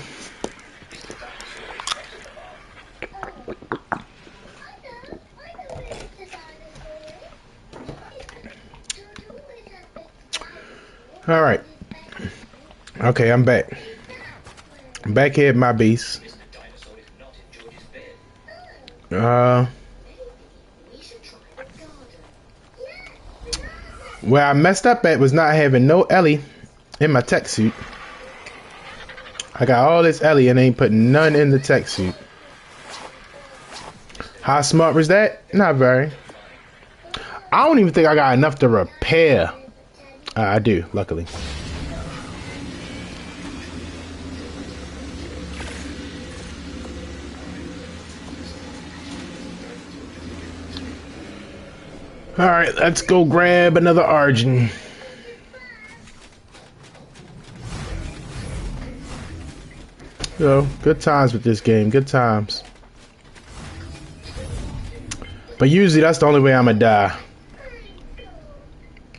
Alright. Okay, I'm back. I'm back here at my base. Where I messed up at was not having no Ellie in my tech suit. I got all this Ellie and ain't put none in the tech suit. How smart was that? Not very. I don't even think I got enough to repair. I do, luckily. Alright, let's go grab another Argent. So, good times with this game, good times. But usually that's the only way I'ma die.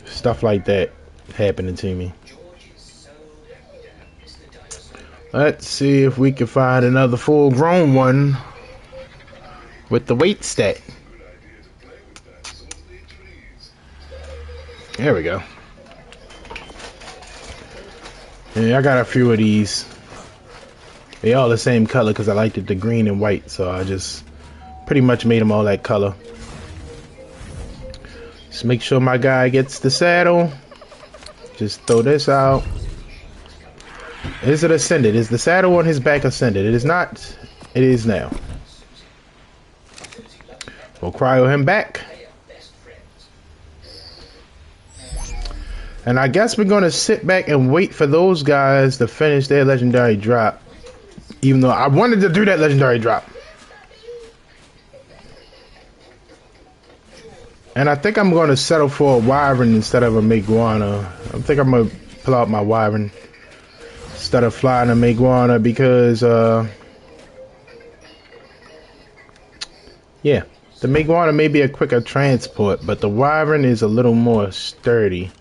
Stuff like that happening to me. Let's see if we can find another full-grown one with the weight stat. There we go. Yeah, I got a few of these. They all the same color because I liked it the green and white, so I just pretty much made them all that color. Just make sure my guy gets the saddle. Just throw this out. Is it ascended? Is the saddle on his back ascended? It is not. It is now. We'll cryo him back. And I guess we're going to sit back and wait for those guys to finish their legendary drop. Even though I wanted to do that legendary drop. And I think I'm going to settle for a wyvern instead of a Miguana. I think I'm going to pull out my wyvern instead of flying a Miguana because, yeah. The Miguana may be a quicker transport, but the wyvern is a little more sturdy.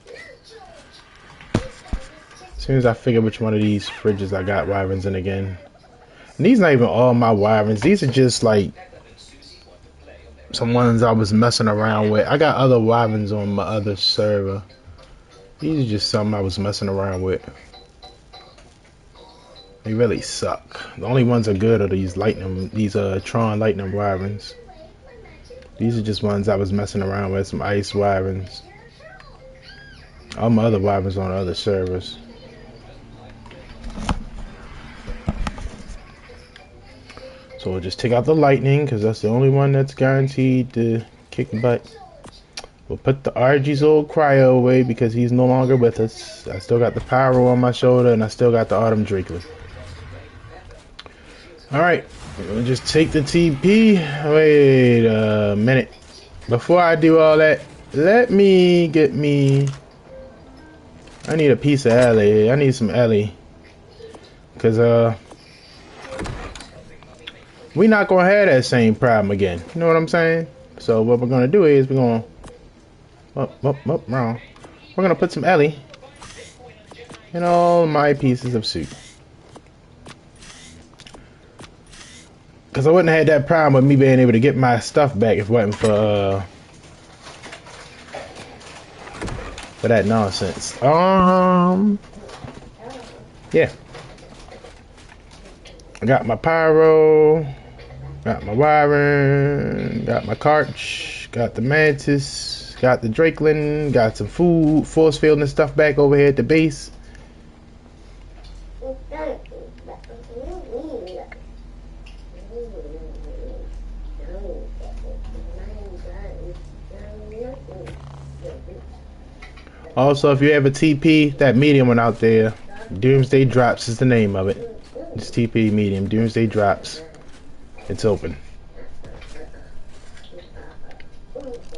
As soon as I figure which one of these fridges I got wyverns in again. And these not even all my wyverns. These are just like some ones I was messing around with. I got other wyverns on my other server. These are just some I was messing around with. They really suck. The only ones that are good are these Tron lightning wyverns. These are just ones I was messing around with, some ice wyverns. All my other wyverns on other servers. So we'll just take out the lightning because that's the only one that's guaranteed to kick butt. We'll put the RG's old cryo away because he's no longer with us. I still got the pyro on my shoulder and I still got the autumn Drakelet. Alright, we'll just take the TP. Wait a minute. Before I do all that, let me get me... I need a piece of Ellie. I need some Ellie. Because, we not going to have that same problem again. You know what I'm saying? So what we're going to do is we're going to... wrong. We're going to put some Ellie in all my pieces of soup. Because I wouldn't have had that problem with me being able to get my stuff back if it wasn't for that nonsense. Yeah. I got my pyro, got my wyvern, got my carch, got the mantis, got the drakelin, got some food, force field and stuff back over here at the base. Also, if you have a TP, that medium one out there, Doomsday Drops is the name of it. It's TP medium, Doomsday Drops. It's open.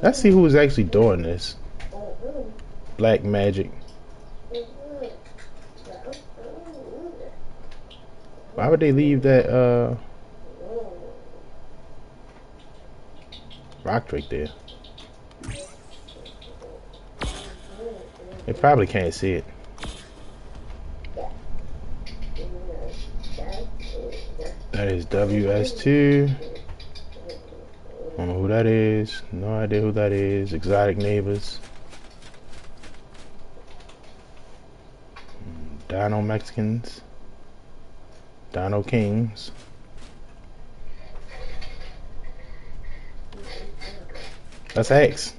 Let's see who's actually doing this. Black Magic. Why would they leave that rock drake there? They probably can't see it. That is WS2. I don't know who that is. No idea who that is. Exotic Neighbors. Dino Mexicans. Dino Kings. That's X.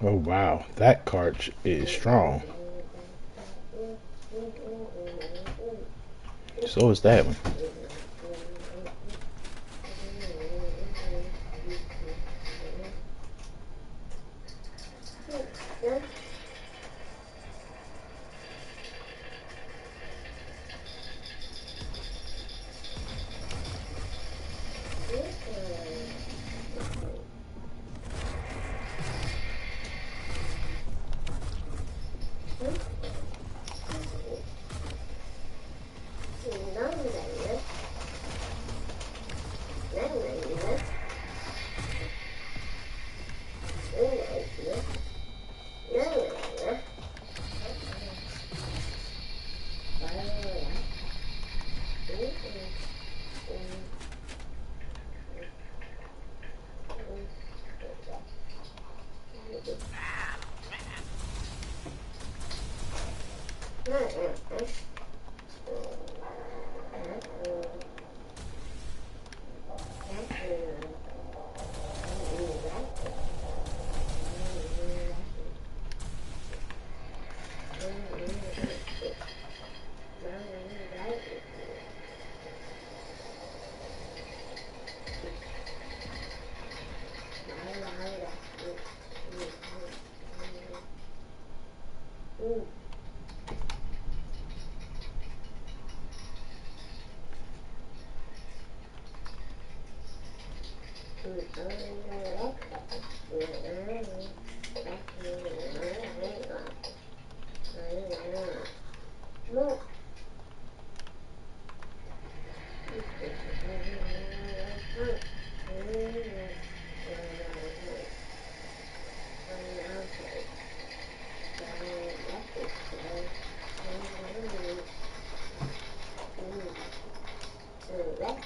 Oh wow, that carch is strong. So is that one.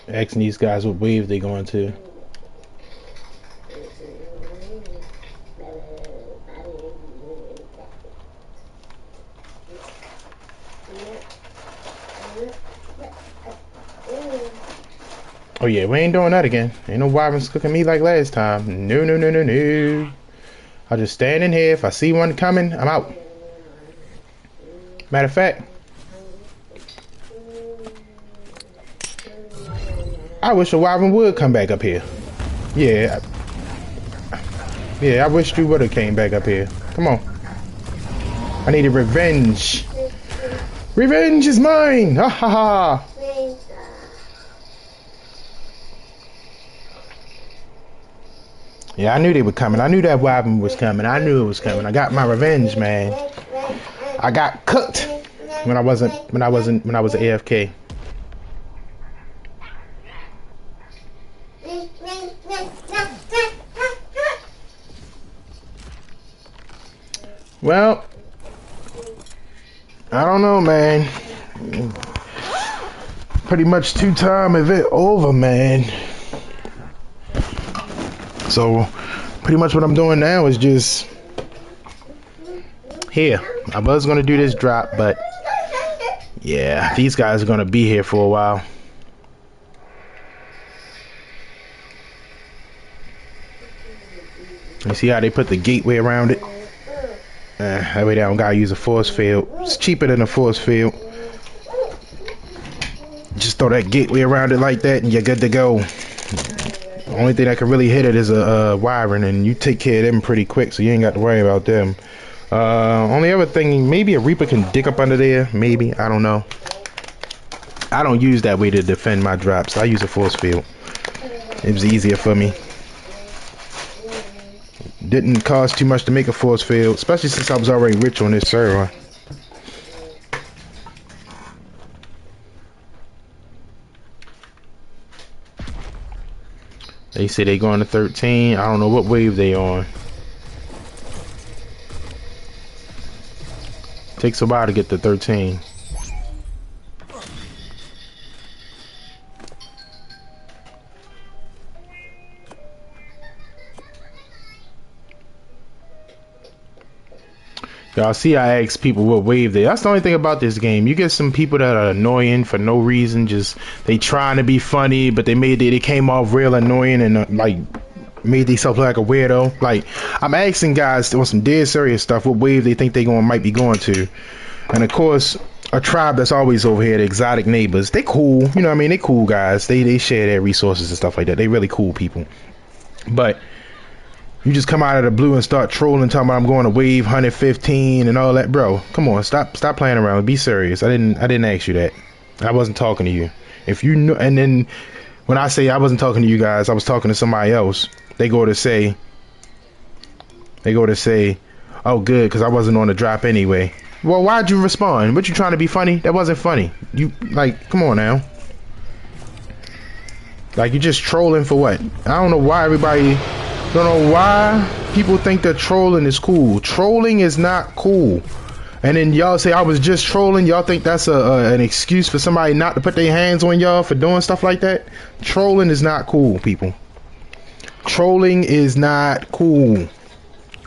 Asking these guys what wave they going to. Oh yeah, we ain't doing that again. Ain't no wyverns cooking me like last time. No, no, no, no, no. I'll just stand in here. If I see one coming, I'm out. Matter of fact, I wish a wyvern would come back up here. Yeah. Yeah, I wish you would have came back up here. Come on. I needed revenge. Revenge is mine! Ha ha ha! Yeah, I knew they were coming. I knew that wyvern was coming. I knew it was coming. I got my revenge, man. I got cooked when I was AFK. Well, I don't know, man. Pretty much 2-time event over, man. So, pretty much what I'm doing now is just here. I was gonna do this drop, but yeah, these guys are gonna be here for a while. You see how they put the gateway around it? That way they don't gotta use a force field. It's cheaper than a force field. Just throw that gateway around it like that and you're good to go. The only thing that can really hit it is a wyvern, and you take care of them pretty quick, so you ain't got to worry about them. Only other thing, maybe a Reaper can dig up under there. Maybe, I don't know. I don't use that way to defend my drops. I use a force field. It was easier for me. Didn't cost too much to make a force field, especially since I was already rich on this server. They say they going to 13. I don't know what wave they on. Takes a while to get to 13. Y'all see I ask people what wave they. That's the only thing about this game. You get some people that are annoying for no reason. Just they trying to be funny, but they came off real annoying and like made themselves look like a weirdo. Like I'm asking guys on some dead serious stuff what wave they think they might be going to. And of course, a tribe that's always over here, the exotic neighbors, they cool. You know what I mean? They cool guys. They share their resources and stuff like that. They really cool people. But you just come out of the blue and start trolling, talking about I'm going to wave 115 and all that, bro. Come on, stop playing around. Be serious. I didn't ask you that. I wasn't talking to you. If you know, and then when I say I wasn't talking to you guys, I was talking to somebody else. They go to say, oh good, because I wasn't on the drop anyway. Well, why'd you respond? What, you trying to be funny? That wasn't funny. You like, come on now. Like you just trolling for what? I don't know why everybody. Don't know why people think that trolling is cool. Trolling is not cool. And then y'all say I was just trolling. Y'all think that's an excuse for somebody not to put their hands on y'all for doing stuff like that? Trolling is not cool, people. Trolling is not cool.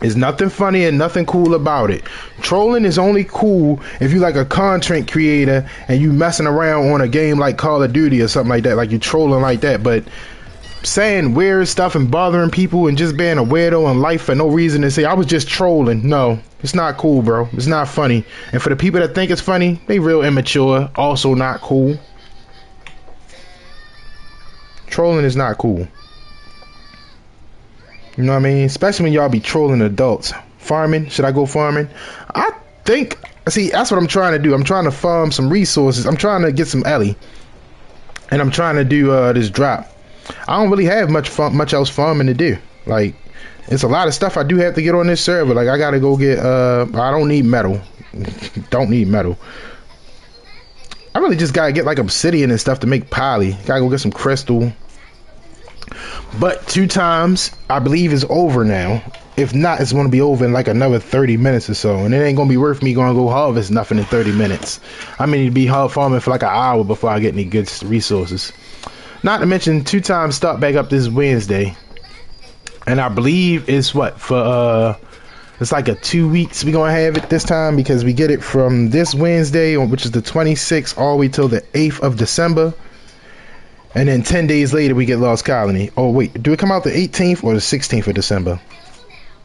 There's nothing funny and nothing cool about it. Trolling is only cool if you like a content creator and you messing around on a game like Call of Duty or something like that. Like you trolling like that, but saying weird stuff and bothering people and just being a weirdo in life for no reason and say I was just trolling. No, it's not cool, bro. It's not funny. And for the people that think it's funny, they real immature. Also not cool. Trolling is not cool. You know what I mean? Especially when y'all be trolling adults. Farming? Should I go farming? I think, see, that's what I'm trying to do. I'm trying to farm some resources. I'm trying to get some Ellie. And I'm trying to do this drop. I don't really have much else farming to do. Like, it's a lot of stuff I do have to get on this server. Like, I gotta go get, I don't need metal. Don't need metal. I really just gotta get, like, obsidian and stuff to make poly. Gotta go get some crystal. But 2 times, I believe, is over now. If not, it's gonna be over in, like, another 30 minutes or so. And it ain't gonna be worth me going to go harvest nothing in 30 minutes. I mean, to be hard farming for, like, an hour before I get any good resources. Not to mention 2 times start back up this Wednesday. And I believe it's what for it's like a 2 weeks we gonna have it this time, because we get it from this Wednesday, which is the 26th, all the way till the 8th of December. And then 10 days later we get Lost Colony. Oh wait, do it come out the 18th or the 16th of December?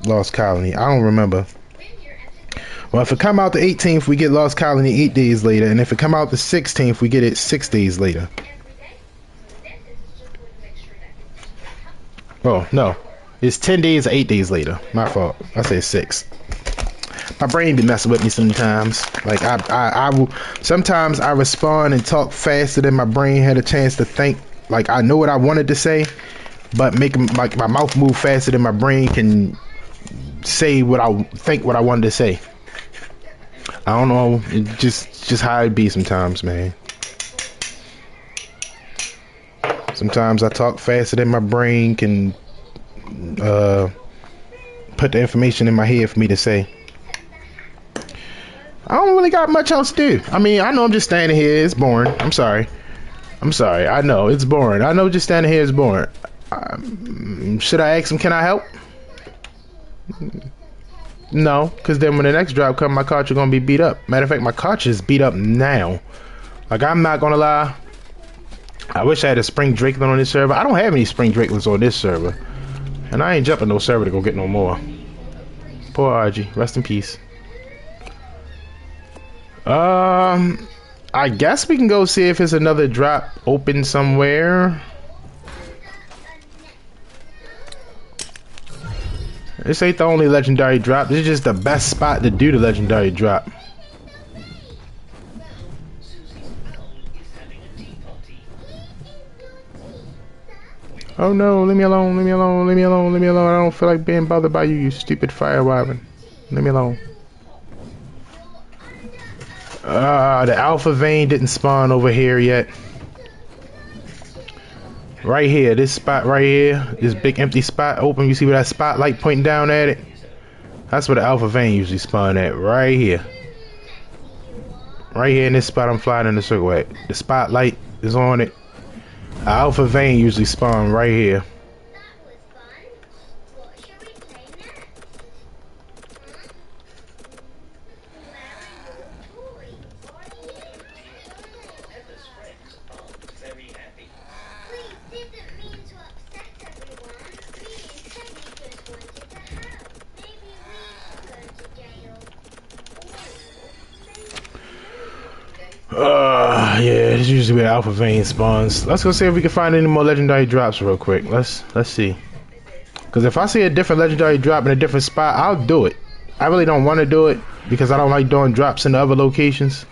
Lost Colony, I don't remember. Well, if it come out the 18th, we get Lost Colony 8 days later, and if it come out the 16th, we get it 6 days later. Oh no, it's 10 days or 8 days later. My fault. I say 6. My brain be messing with me sometimes. Like I will sometimes I respond and talk faster than my brain had a chance to think. Like I know what I wanted to say, but like my mouth move faster than my brain can say what I think what I wanted to say. I don't know. It just how it be sometimes, man. Sometimes I talk faster than my brain can put the information in my head for me to say. I don't really got much else to do. I mean, I know I'm just standing here. It's boring. I'm sorry. I know it's boring. I know just standing here is boring. Should I ask him, can I help? No, because then when the next drop comes, my cartridge gonna be beat up. Matter of fact, my cartridge is beat up now. Like, I'm not gonna lie. I wish I had a spring Drakeland on this server. I don't have any spring Drakelands on this server. And I ain't jumping no server to go get no more. Poor RG. Rest in peace. I guess we can go see if there's another drop open somewhere. This ain't the only legendary drop. This is just the best spot to do the legendary drop. Oh no, leave me alone, leave me alone, leave me alone, leave me alone. I don't feel like being bothered by you, you stupid fire wyvern. Leave me alone. The alpha vein didn't spawn over here yet. Right here, this spot right here, this big empty spot open. You see where that spotlight pointing down at it? That's where the alpha vein usually spawn at, right here. Right here in this spot I'm flying in the circle at. The spotlight is on it. The alpha vein usually spawn right here. Yeah, this is usually where alpha vein spawns. Let's go see if we can find any more legendary drops real quick. Let's see. Because if I see a different legendary drop in a different spot, I'll do it. I really don't want to do it because I don't like doing drops in the other locations.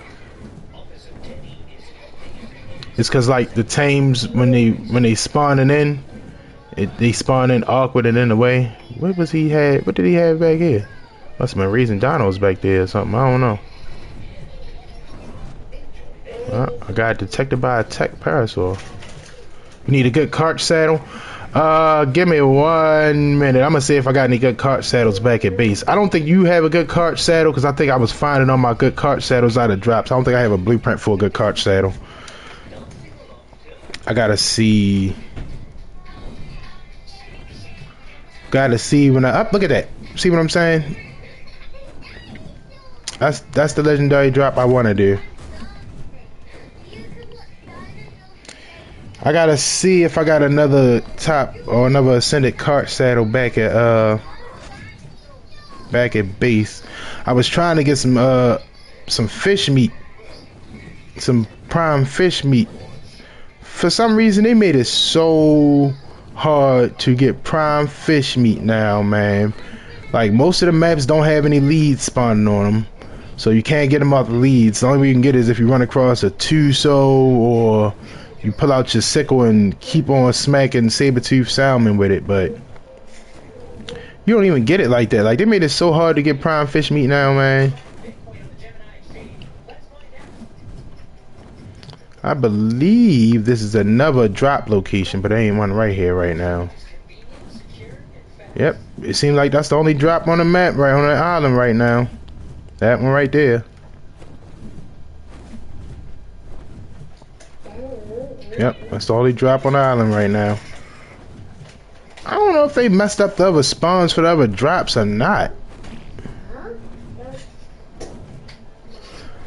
It's because like the tames when they spawning in, they spawn in awkward and in the way. What did he have back here? Must have been raising dinos back there or something. I don't know. I got detected by a tech parasol. We need a good cart saddle. Give me 1 minute. I'm gonna see if I got any good cart saddles back at base. I don't think you have a good cart saddle because I think I was finding all my good cart saddles out of drops. I don't think I have a blueprint for a good cart saddle. I gotta see. Gotta see when I up. Look at that. See what I'm saying? That's the legendary drop I want to do. I gotta see if I got another top or another ascended cart saddle back at base. I was trying to get some fish meat, some prime fish meat. For some reason, they made it so hard to get prime fish meat now, man. Like most of the maps don't have any leads spawning on them, so you can't get them off the leads. The only way you can get it is if you run across a Tuso or you pull out your sickle and keep on smacking saber-tooth salmon with it, but you don't even get it like that. Like, they made it so hard to get prime fish meat now, man. I believe this is another drop location, but there ain't one right here right now. Yep, it seems like that's the only drop on the map right on the island right now. That one right there. Yep, that's the only drop on the island right now. I don't know if they messed up the other spawns for the other drops or not.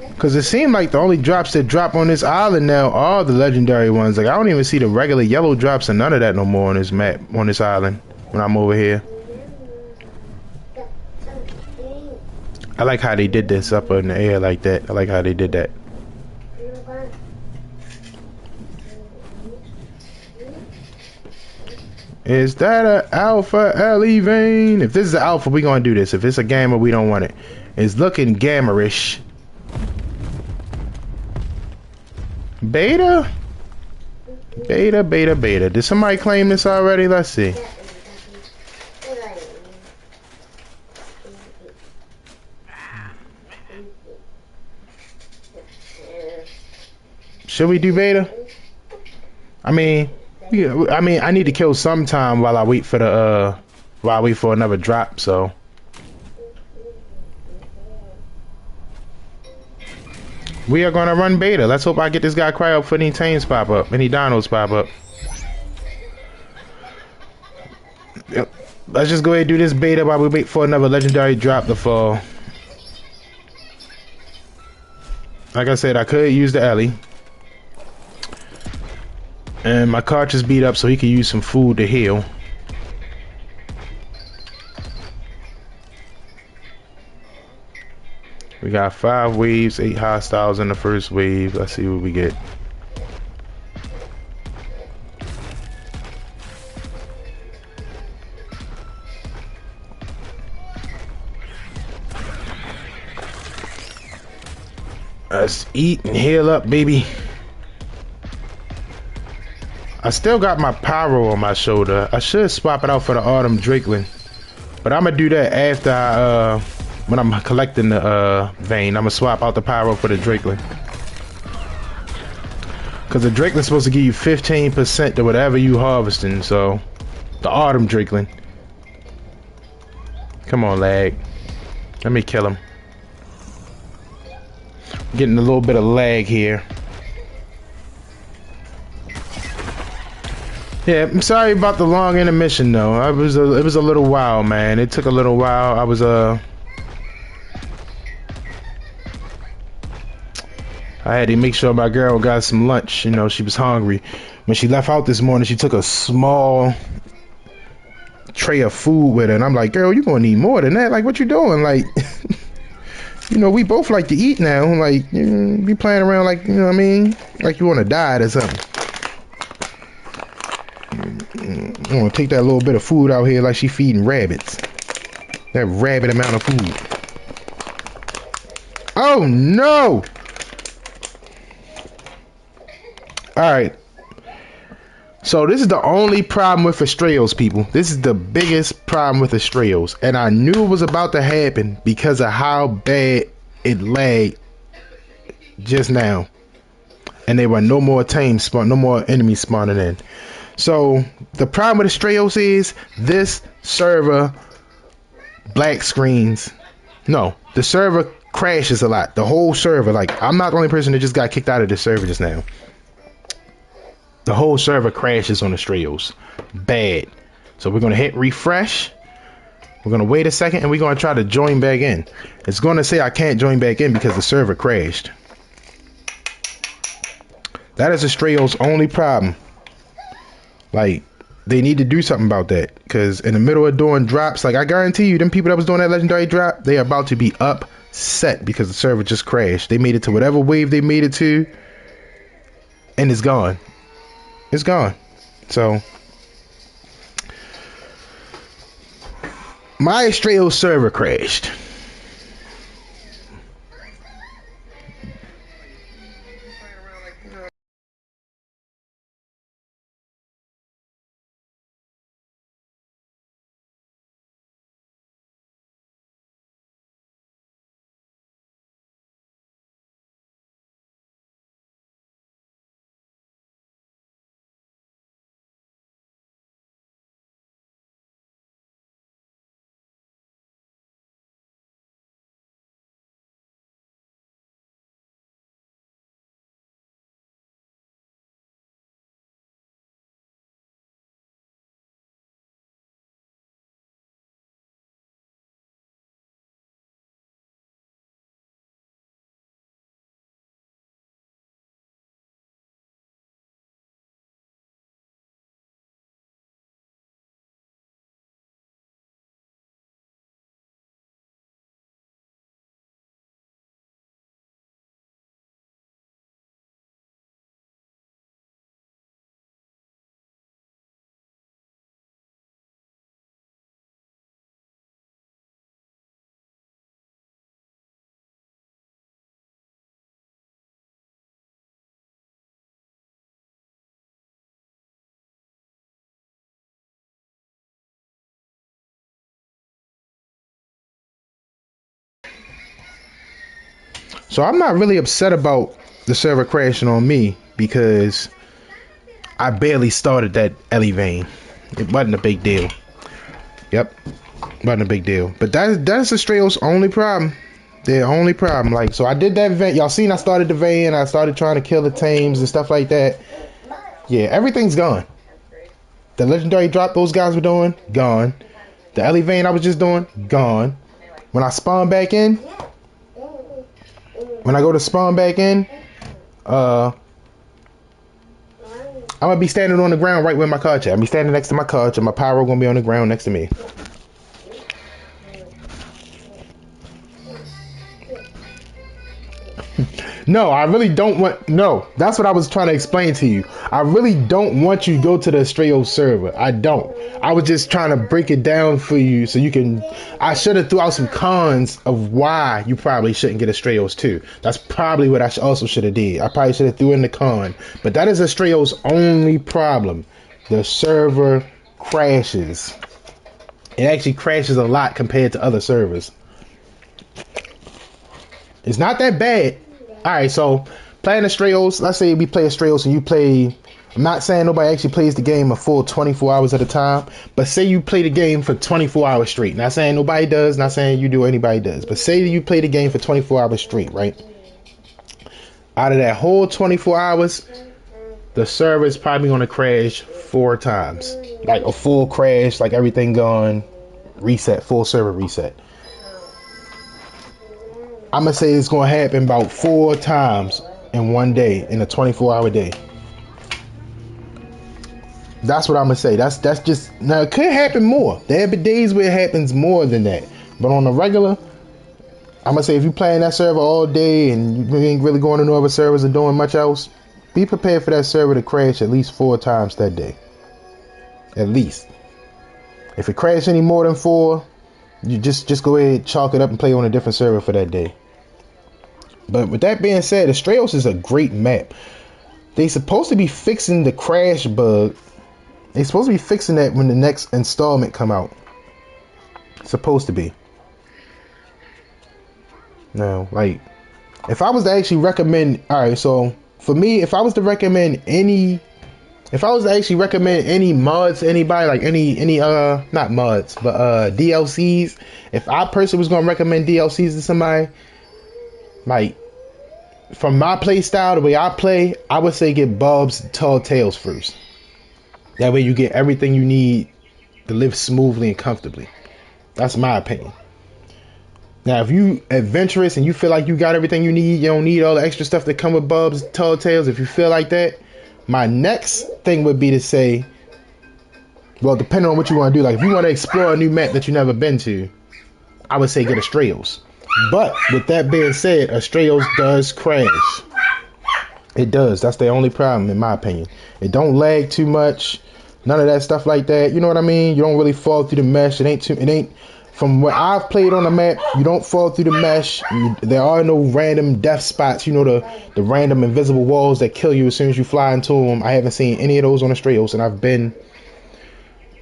Because it seemed like the only drops that drop on this island now are the legendary ones. Like, I don't even see the regular yellow drops and none of that no more on this map, on this island, when I'm over here. I like how they did this up in the air like that. I like how they did that. Is that a alpha LE vein? If this is an alpha, we gonna do this. If it's a gamma, we don't want it. It's looking gamma-ish. Beta? Beta, beta, beta. Did somebody claim this already? Let's see. Should we do beta? I mean, yeah, I need to kill some time while I wait for the while I wait for another drop, so we are gonna run beta. Let's hope I get this guy cry up for any tames pop up, any dinos pop up. Yep. Let's just go ahead and do this beta while we wait for another legendary drop to fall. Like I said, I could use the Ellie. And my cartridge beat up so he could use some food to heal. We got 5 waves, 8 hostiles in the first wave. Let's see what we get. Let's eat and heal up, baby. I still got my pyro on my shoulder. I should swap it out for the autumn drakeling, but I'm gonna do that after I, when I'm collecting the vein. I'm gonna swap out the pyro for the drakeling, because the drakeling's supposed to give you 15% to whatever you harvesting. So the autumn drakeling. Come on, lag. Let me kill him. Getting a little bit of lag here. Yeah, I'm sorry about the long intermission though. It was a little while, man. It took a little while. I was I had to make sure my girl got some lunch. You know, she was hungry. When she left out this morning, she took a small tray of food with her, and I'm like, girl, you gonna need more than that. Like, what you doing? Like, you know, we both like to eat now. Like, you be playing around like, you know what I mean? Like you want to diet or something. I'm gonna take that little bit of food out here like she feeding rabbits. That rabbit amount of food. Oh no! Alright. So this is the only problem with Astraeos, people. This is the biggest problem with Astraeos. And I knew it was about to happen because of how bad it lagged just now. And there were no more tames spawn, no more enemies spawning in. So the problem with Astraeos is this server black screens. No, the server crashes a lot. The whole server, like, I'm not the only person that just got kicked out of the server just now. The whole server crashes on Astraeos. Bad. So we're gonna hit refresh. We're gonna wait a second and we're gonna try to join back in. It's gonna say I can't join back in because the server crashed. That is Astraeos' only problem. Like, they need to do something about that, because in the middle of doing drops, like, I guarantee you, them people that was doing that legendary drop, they are about to be upset because the server just crashed. They made it to whatever wave they made it to, and it's gone. It's gone. So my Astraeos server crashed. So I'm not really upset about the server crashing on me because I barely started that Ellie vein. It wasn't a big deal. Yep, wasn't a big deal. But that's Astraeo's only problem. Their only problem. Like, so I did that vein. Y'all seen I started the vein. I started trying to kill the tames and stuff like that. Yeah, everything's gone. The legendary drop those guys were doing, gone. The Ellie vein I was just doing, gone. When I spawn back in, when I go to spawn back in, I'm gonna be standing on the ground right where my couch at. I'm gonna be standing next to my couch and my pyro gonna be on the ground next to me. No, I really don't want... No, that's what I was trying to explain to you. I really don't want you to go to the Astraeo server. I don't. I was just trying to break it down for you so you can... I should have threw out some cons of why you probably shouldn't get Astraeos too. That's probably what I also should have did. I probably should have threw in the con. But that is Astraeo's only problem. The server crashes. It actually crashes a lot compared to other servers. It's not that bad. Alright, so playing Astraeos, let's say we play Astraeos and you play, I'm not saying nobody actually plays the game a full 24 hours at a time, but say you play the game for 24 hours straight. Not saying nobody does, not saying you do or anybody does, but say you play the game for 24 hours straight, right? Out of that whole 24 hours, the server is probably going to crash 4 times. Like a full crash, like everything gone, reset, full server reset. I'm going to say it's going to happen about 4 times in one day, in a 24-hour day. That's what I'm going to say. That's just... Now, it could happen more. There be days where it happens more than that. But on the regular, I'm going to say if you're playing that server all day and you ain't really going to no other servers or doing much else, be prepared for that server to crash at least 4 times that day. At least. If it crashes any more than 4, you just go ahead, chalk it up and play on a different server for that day. But with that being said, Astraeos is a great map. They supposed to be fixing the crash bug. They supposed to be fixing that when the next installment come out. Supposed to be. Now, like, if I was to actually recommend, alright, so for me, if I was to recommend any mods to anybody, like any not mods, but DLCs, if I personally was gonna recommend DLCs to somebody, like, from my play style, the way I play, I would say get Bob's Tall Tales first. That way you get everything you need to live smoothly and comfortably. That's my opinion. Now, if you adventurous and you feel like you got everything you need, you don't need all the extra stuff that come with Bob's Tall Tales, if you feel like that, my next thing would be to say, well, depending on what you want to do, like if you want to explore a new map that you've never been to, I would say get Astraeos. But with that being said, Astraeos does crash. It does. That's the only problem, in my opinion. It don't lag too much. None of that stuff like that. You know what I mean? You don't really fall through the mesh. It ain't. From what I've played on the map, you don't fall through the mesh. There are no random death spots. You know, the random invisible walls that kill you as soon as you fly into them. I haven't seen any of those on Astraeos, and I've been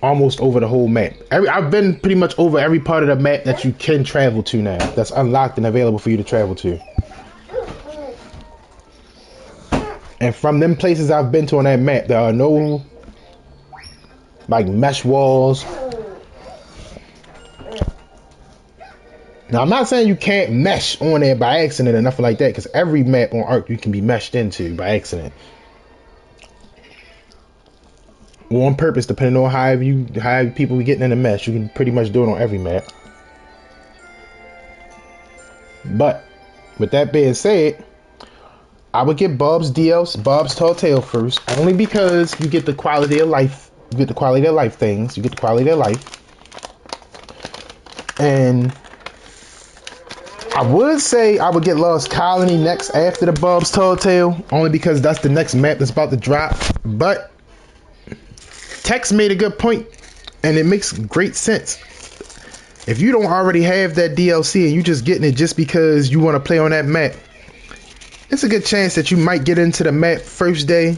almost over the whole map. I've been pretty much over every part of the map that you can travel to now. That's unlocked and available for you to travel to. And from them places I've been to on that map, there are no like mesh walls. Now, I'm not saying you can't mesh on there by accident or nothing like that, because every map on Ark you can be meshed into by accident. Or on purpose, depending on how people be getting in the mesh. You can pretty much do it on every map. But with that being said, I would get Bob's Tall Tale first, only because you get the quality of life. You get the quality of life things. You get the quality of life. And I would say I would get Lost Colony next after the Bob's Tall Tale, only because that's the next map that's about to drop. But Tex made a good point, and it makes great sense. If you don't already have that DLC and you just getting it just because you want to play on that map, it's a good chance that you might get into the map first day